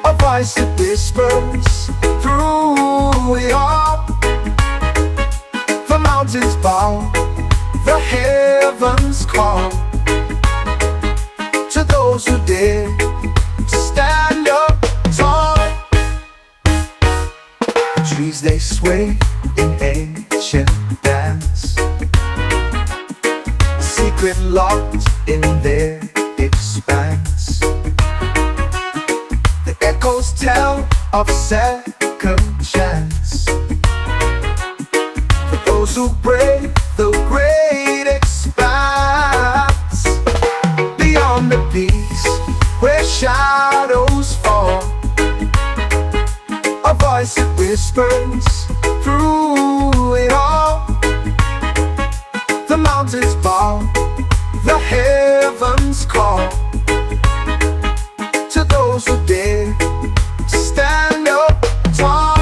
a voice that whispers through it all. The mountains bow, the heavens call to those who dare to stand up tall. The trees they sway in ancient dance, a secret locked in their expanse. of second chance. For those who brave the great expanse, beyond the peaks where shadows fall, a voice that whispers through it all. The mountains bow, the heavens call to those who dare stand up tall.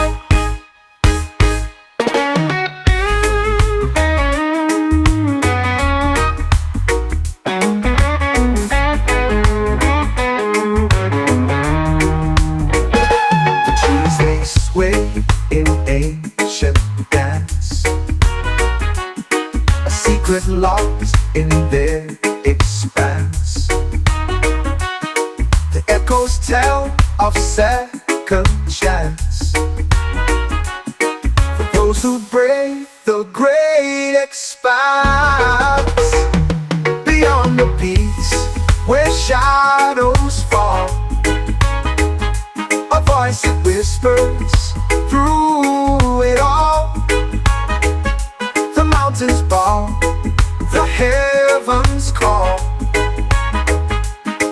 The trees they sway in ancient dance, a secret lost in their expanse. The echoes tell of second chance. For those who brave the great expanse, beyond the peaks where shadows fall, a voice that whispers through it all. The mountains bow, the heavens call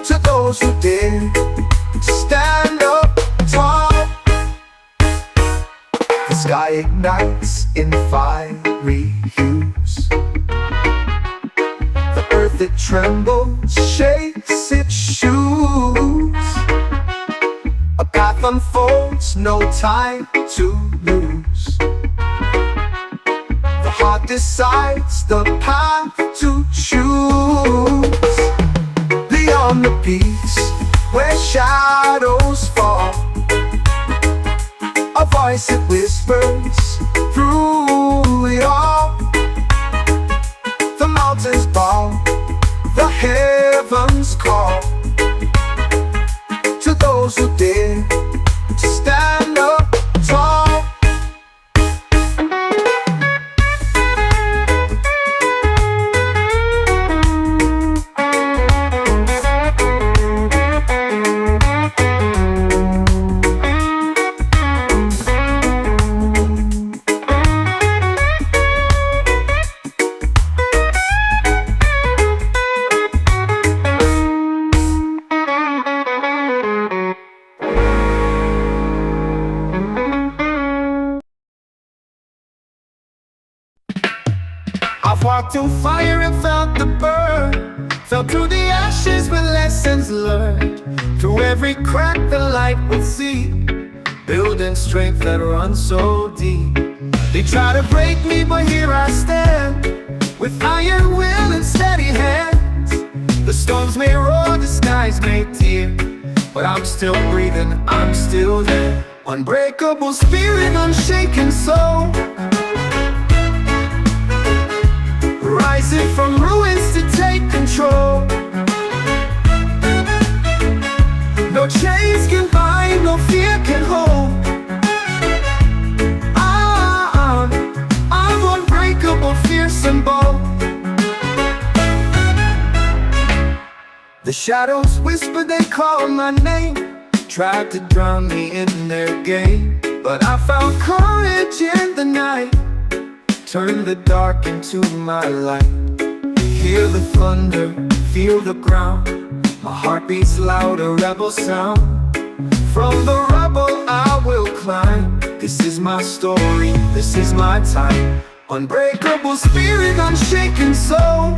to those who dare stand up tall. The sky ignites in fiery hues, the earth it trembles, shakes its shoes. A path unfolds, no time to lose. The heart decides the path to choose. Beyond the peaks where shadows fall, a voice that whispers through it all. The mountains bow, the heavens call to those who dare to stand up tall. I've walked through fire and felt the burn, felt through the ashes with lessons learned. Through every crack the light would see, building strength that runs so deep. They try to break me, but here I stand, with iron will and steady hands. The storms may roar, the skies may tear, but I'm still breathing, I'm still there. Unbreakable spirit, unshaken soul, rising from ruins to take control. No chains can bind, no fear can hold. I'm unbreakable, fierce and bold. The shadows whisper, they call my name, tried to drown me in their game, but I found courage in the night, turn the dark into my light. Hear the thunder, feel the ground, my heart beats loud, a rebel sound. From the rubble I will climb, this is my story, this is my time. Unbreakable spirit, unshaken soul,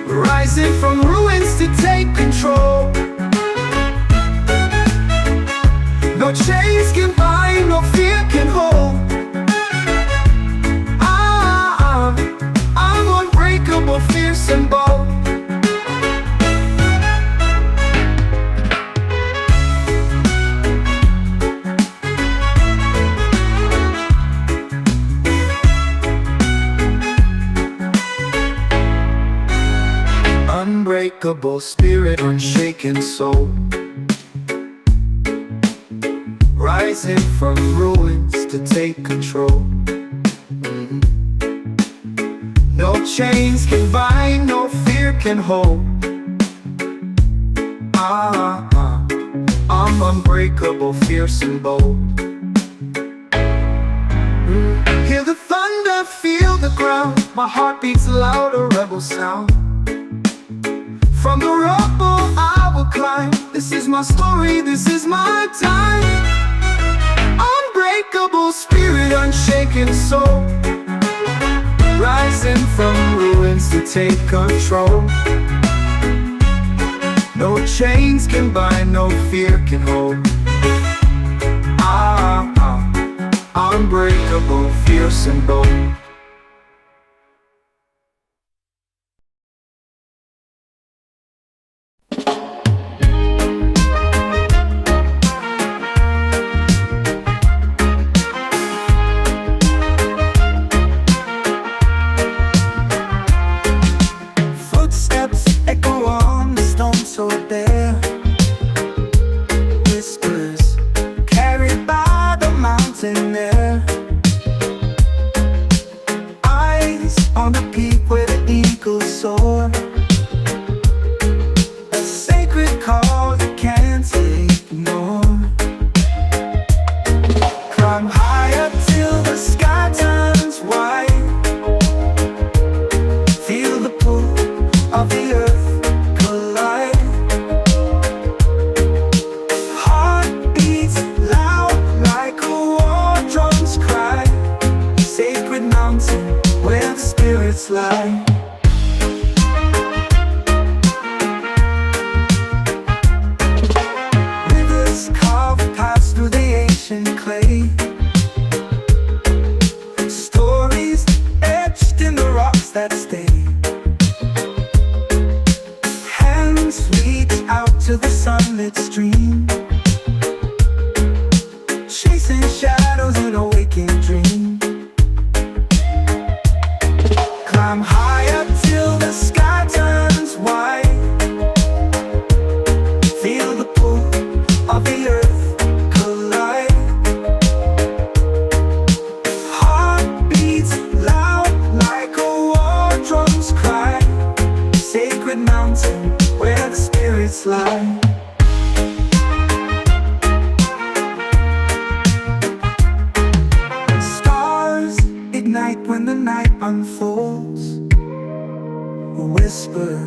rising from ruins to take control. No chains can bind, no fear can hold. I'm unbreakable, fierce and bold. Unbreakable spirit, unshaken soul, rising from ruins to take control. No chains can bind, no fear can hold. unbreakable, fierce and bold. Hear the thunder, feel the ground. My heart beats loud, a rebel sound. From the rubble I will climb. This is my story, this is my time. Unbreakable spirit, unshaken soul, rising from ruins to take control. No chains can bind, no fear can hold. Unbreakable, fierce and bold. Footsteps echo on the stone so bare. Whispers carried by the mountain air. Eyes on the peak where the eagles soar. A sacred call you can't ignore. Climb higher till the sky turns white. Feel the pull of the earth collide. Heart beats loud like a war drum's cry. Sacred mountain where the spirits lie. Rivers carve paths through the ancient clay. Stories etched in the rocks that stay. Hands reach out to the sunlit stream, chasing shadows in a waking dream. Climb higher till the sky turns white. Feel the pull of the earth collide. Heart beats loud like a war drum's cry. Sacred mountain where the spirits lie. Stars ignite when the night unfolds. A whisper,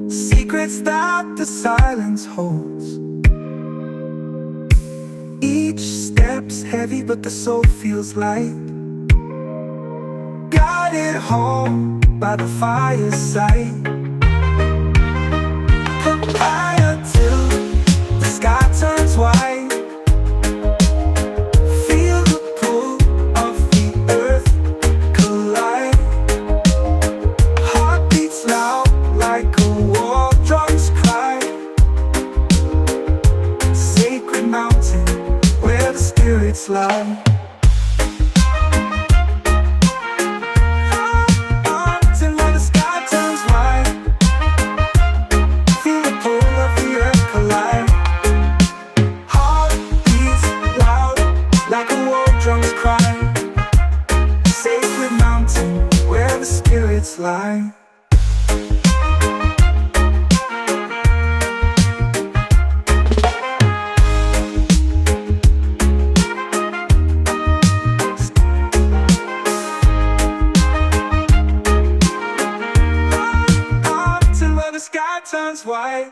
secrets that the silence holds. Each step's heavy but the soul feels light. Guided home by the fireside. Higher till the sky turns white. Feel the pull of the earth collide. Heart beats loud like a war drum's cry. Sacred mountain where the spirits lie. Till when the sky turns white. Feel the pull of the earth collide. Heart beats loud like a war drum's cry. Sacred mountain where the spirits lie. Till when the sky turns white.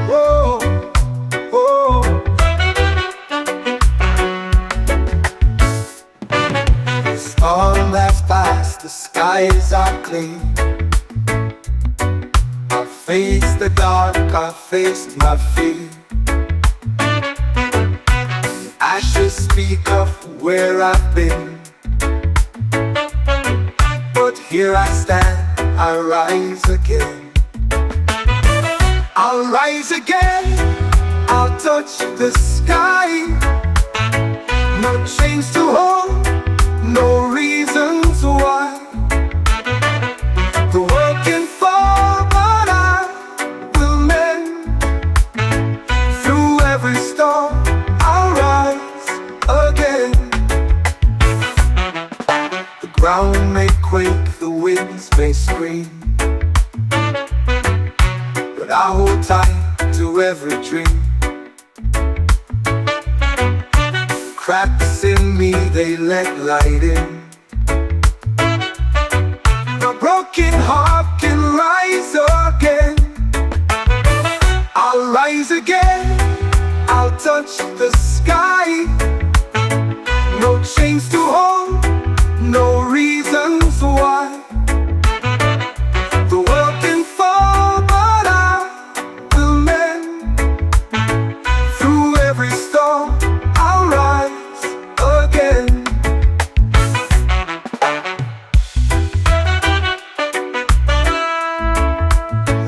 Whoa, whoa. Storm that's past, the skies are clean. I faced the dark, I faced my fear. Ashes speak of where I've been, but here I stand, I rise again. I'll rise again, I'll touch the sky. No chains to hold, no reasons why. The world can fall, but I will mend. Through every storm, I'll rise again. The ground may quake, the winds may scream, but I hold tight to every dream. Cracks in me, they let light in. The broken heart can rise again. I'll rise again, I'll touch the sky. No chains to hold, no reasons why. The world can fall, but I will mend. Through every storm, I'll rise again.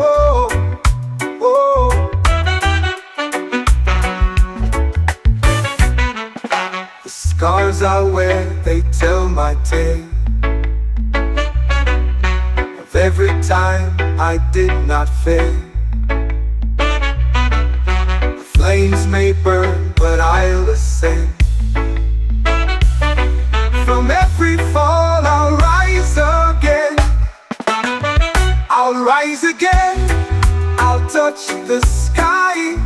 Oh, oh. The scars I wear, they tell my tale of every time I did not fail. The flames may burn, but I'll ascend. From every fall, I'll rise again. I'll rise again, I'll touch the sky.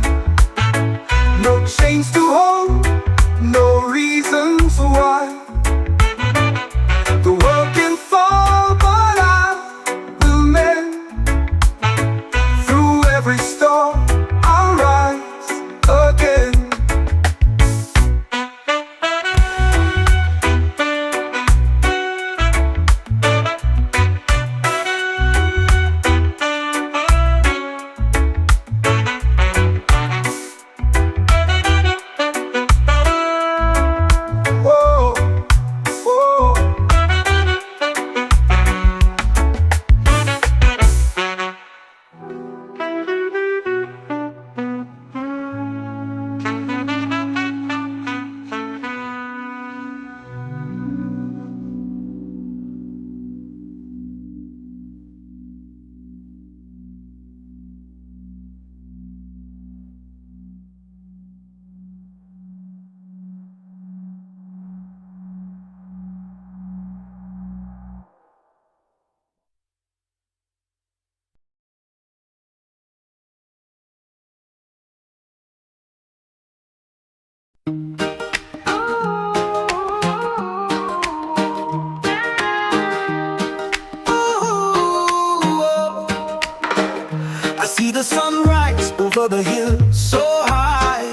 No chains to hold, no reasons why. The world can fall, but I will mend. Through every storm, I'll rise again. Whoa, whoa. I see the sunrise over the hill so high.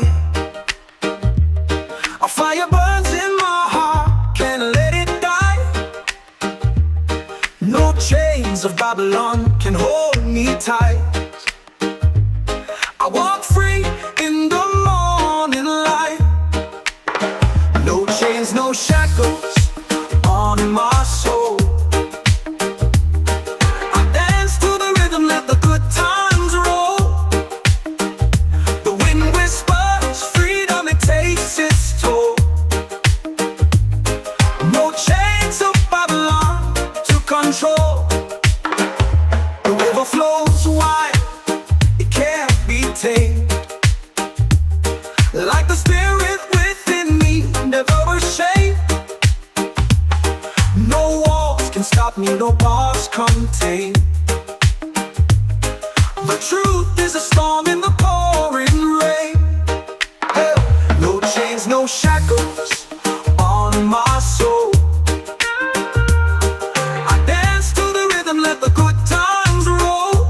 A fire burns in my heart, can't let it die. No chains of Babylon can hold me tight. I walk free in the morning light. No chains, no shackles on my soul. I dance to the rhythm, let the good times roll. The wind whispers freedom, it takes its toll. No chains of Babylon to control. The river flows wide, it can't be tamed. Like the spirit within me, never ashamed. No walls can stop me, no bars contain. The truth is a storm in the pouring rain. Hey. No chains, no shackles on my soul. I dance to the rhythm, let the good times roll.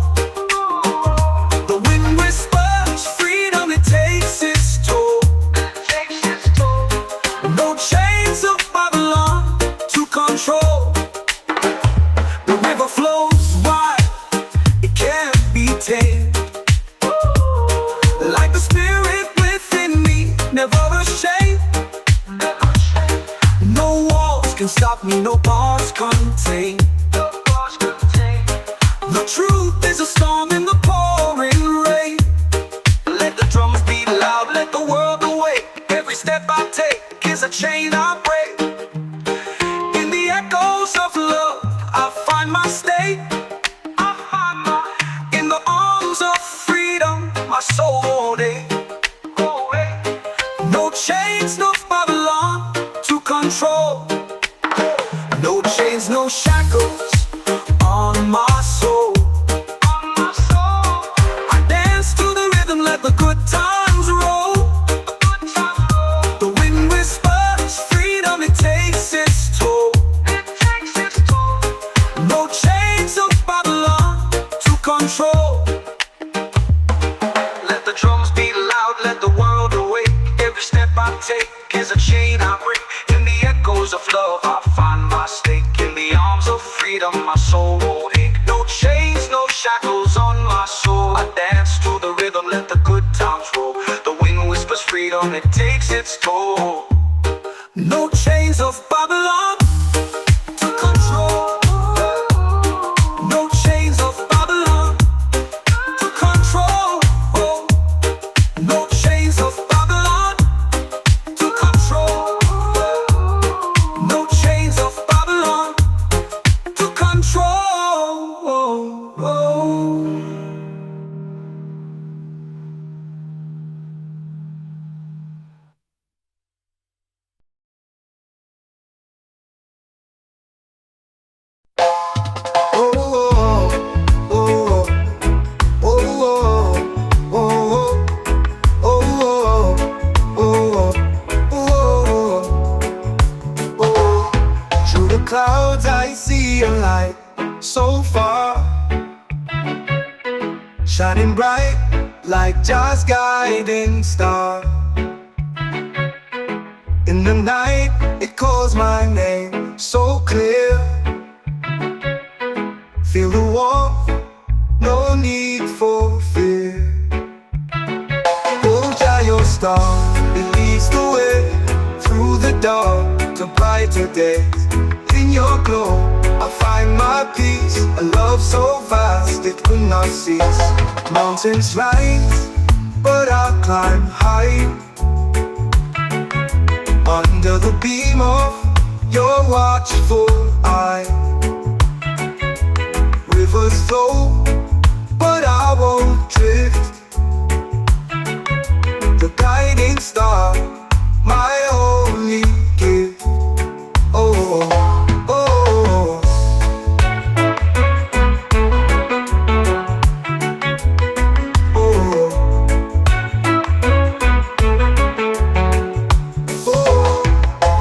The wind whispers freedom, it takes its toll. No chains of Babylon to control. The river flows wide, it can't be tamed. Like the spirit within me, never ashamed. No walls can stop me, no bars contain. The truth is a storm in the pouring rain. Let the drums beat loud, let the world awake. Every step I take is a chain I break. state. In the arms of freedom, my soul won't ache. No chains, no Babylon to control. No chains, no shackles on my soul. I dance to the rhythm, let the good times roll. The wind whispers freedom, it takes its toll. No chains of Babylon to control. Let the drums beat loud, let the world awake. Every step I take is a chain I break. In the echoes of love I find my stake. In the arms of freedom my soul won't ache. No chains, no shackles on my soul. I dance to the rhythm, let the good times roll. The wind whispers freedom, it takes its toll. No chains of Babylon to control. No chains of Babylon to control. No chains of Babylon to control. No chains of Babylon to control. Through the clouds I see a light so far, shining bright like Jah's guiding star. In the night it calls my name so clear. Feel the warmth, no need for fear. Hold Jah your star, it leads the way through the dark to brighter days. In your glow I find my peace, a love so vast it could not cease. Mountains rise, but I'll climb high. Under the beam of your watchful eye. Rivers flow, but I won't drift. The guiding star, my only gift. Oh, oh, oh, oh.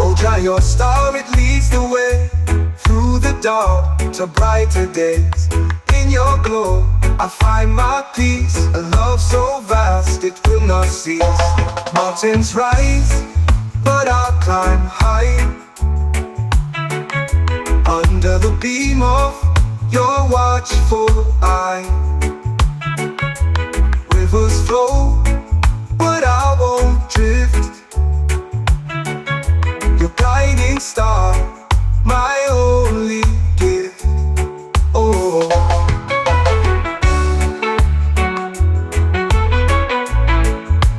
Oh, Jah, your star, it leads the way through the dark to brighter days. In your glow I find my peace, a love so vast it will not cease. Mountains rise, but I'll climb high. Under the beam of your watchful eye. Rivers flow, but I won't drift. Your guiding star, my only gift. Oh,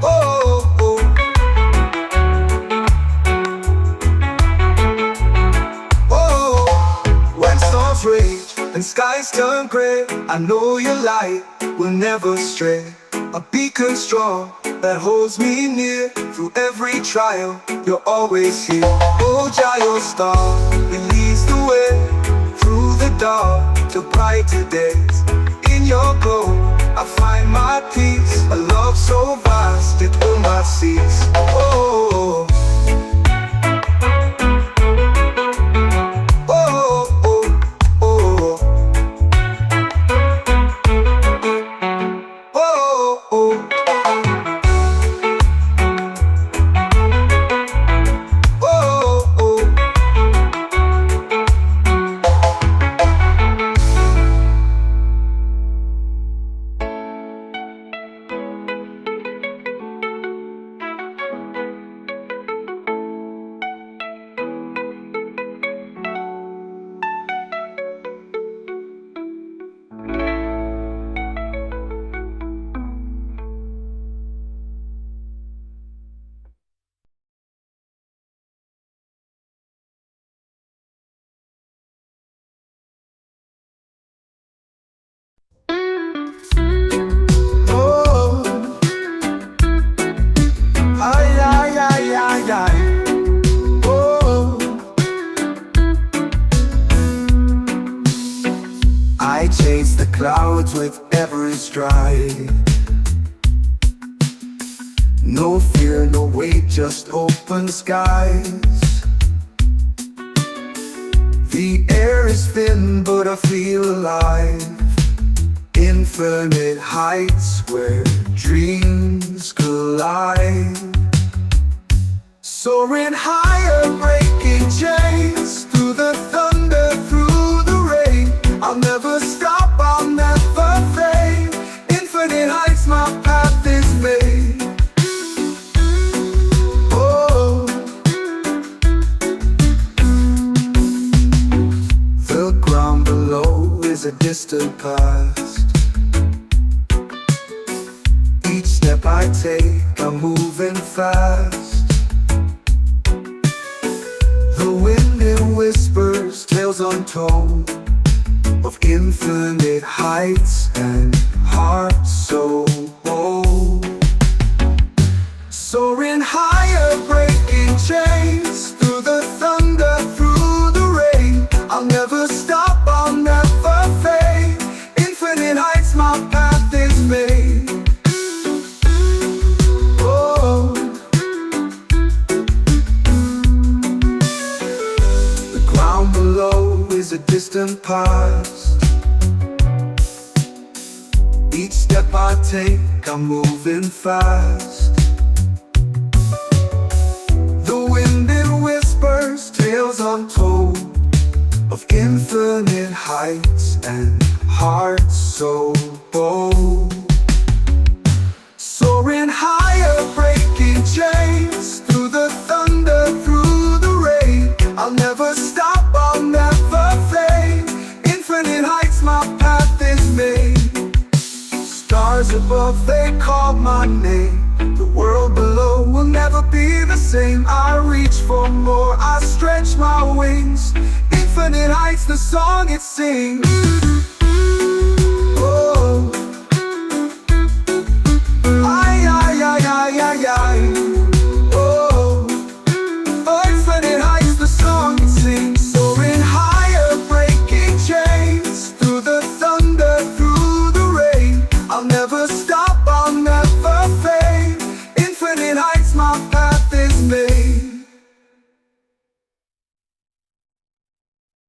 oh, oh, oh. When storms rage and skies turn gray, I know your light will never stray. A beacon strong that holds me near. Through every trial, you're always here. Oh, Jah, your star, it leads the way through the dark to brighter days. In your glow I find my peace, a love so vast it will not cease. Oh, oh, oh, oh, oh, oh. with every stride. No fear, no weight, just open skies. The air is thin, but I feel alive. Infinite heights where dreams collide. Soaring higher, breaking chains. Through the thunder, through the rain. I'll never stop, I'll never fade. Infinite heights, my path is made. Oh, the ground below is a distant past. Each step I take, I'm moving fast. The wind it whispers, tales untold, of infinite heights and hearts so bold. Soaring higher, breaking chains. Through the thunder, through the rain. I'll never stop, I'll never fade. Infinite heights, my path is made. Oh, the ground below is a distant past. Each step I take, I'm moving fast. The wind it whispers, tales untold, of infinite heights and hearts so bold. Soaring higher, breaking chains. Through the thunder, through the rain. I'll never stop, I'll never fade. Infinite heights, my path is made. Stars above, they call my name. The world below will never be the same. I reach for more, I stretch my wings. Infinite heights, the song it sings.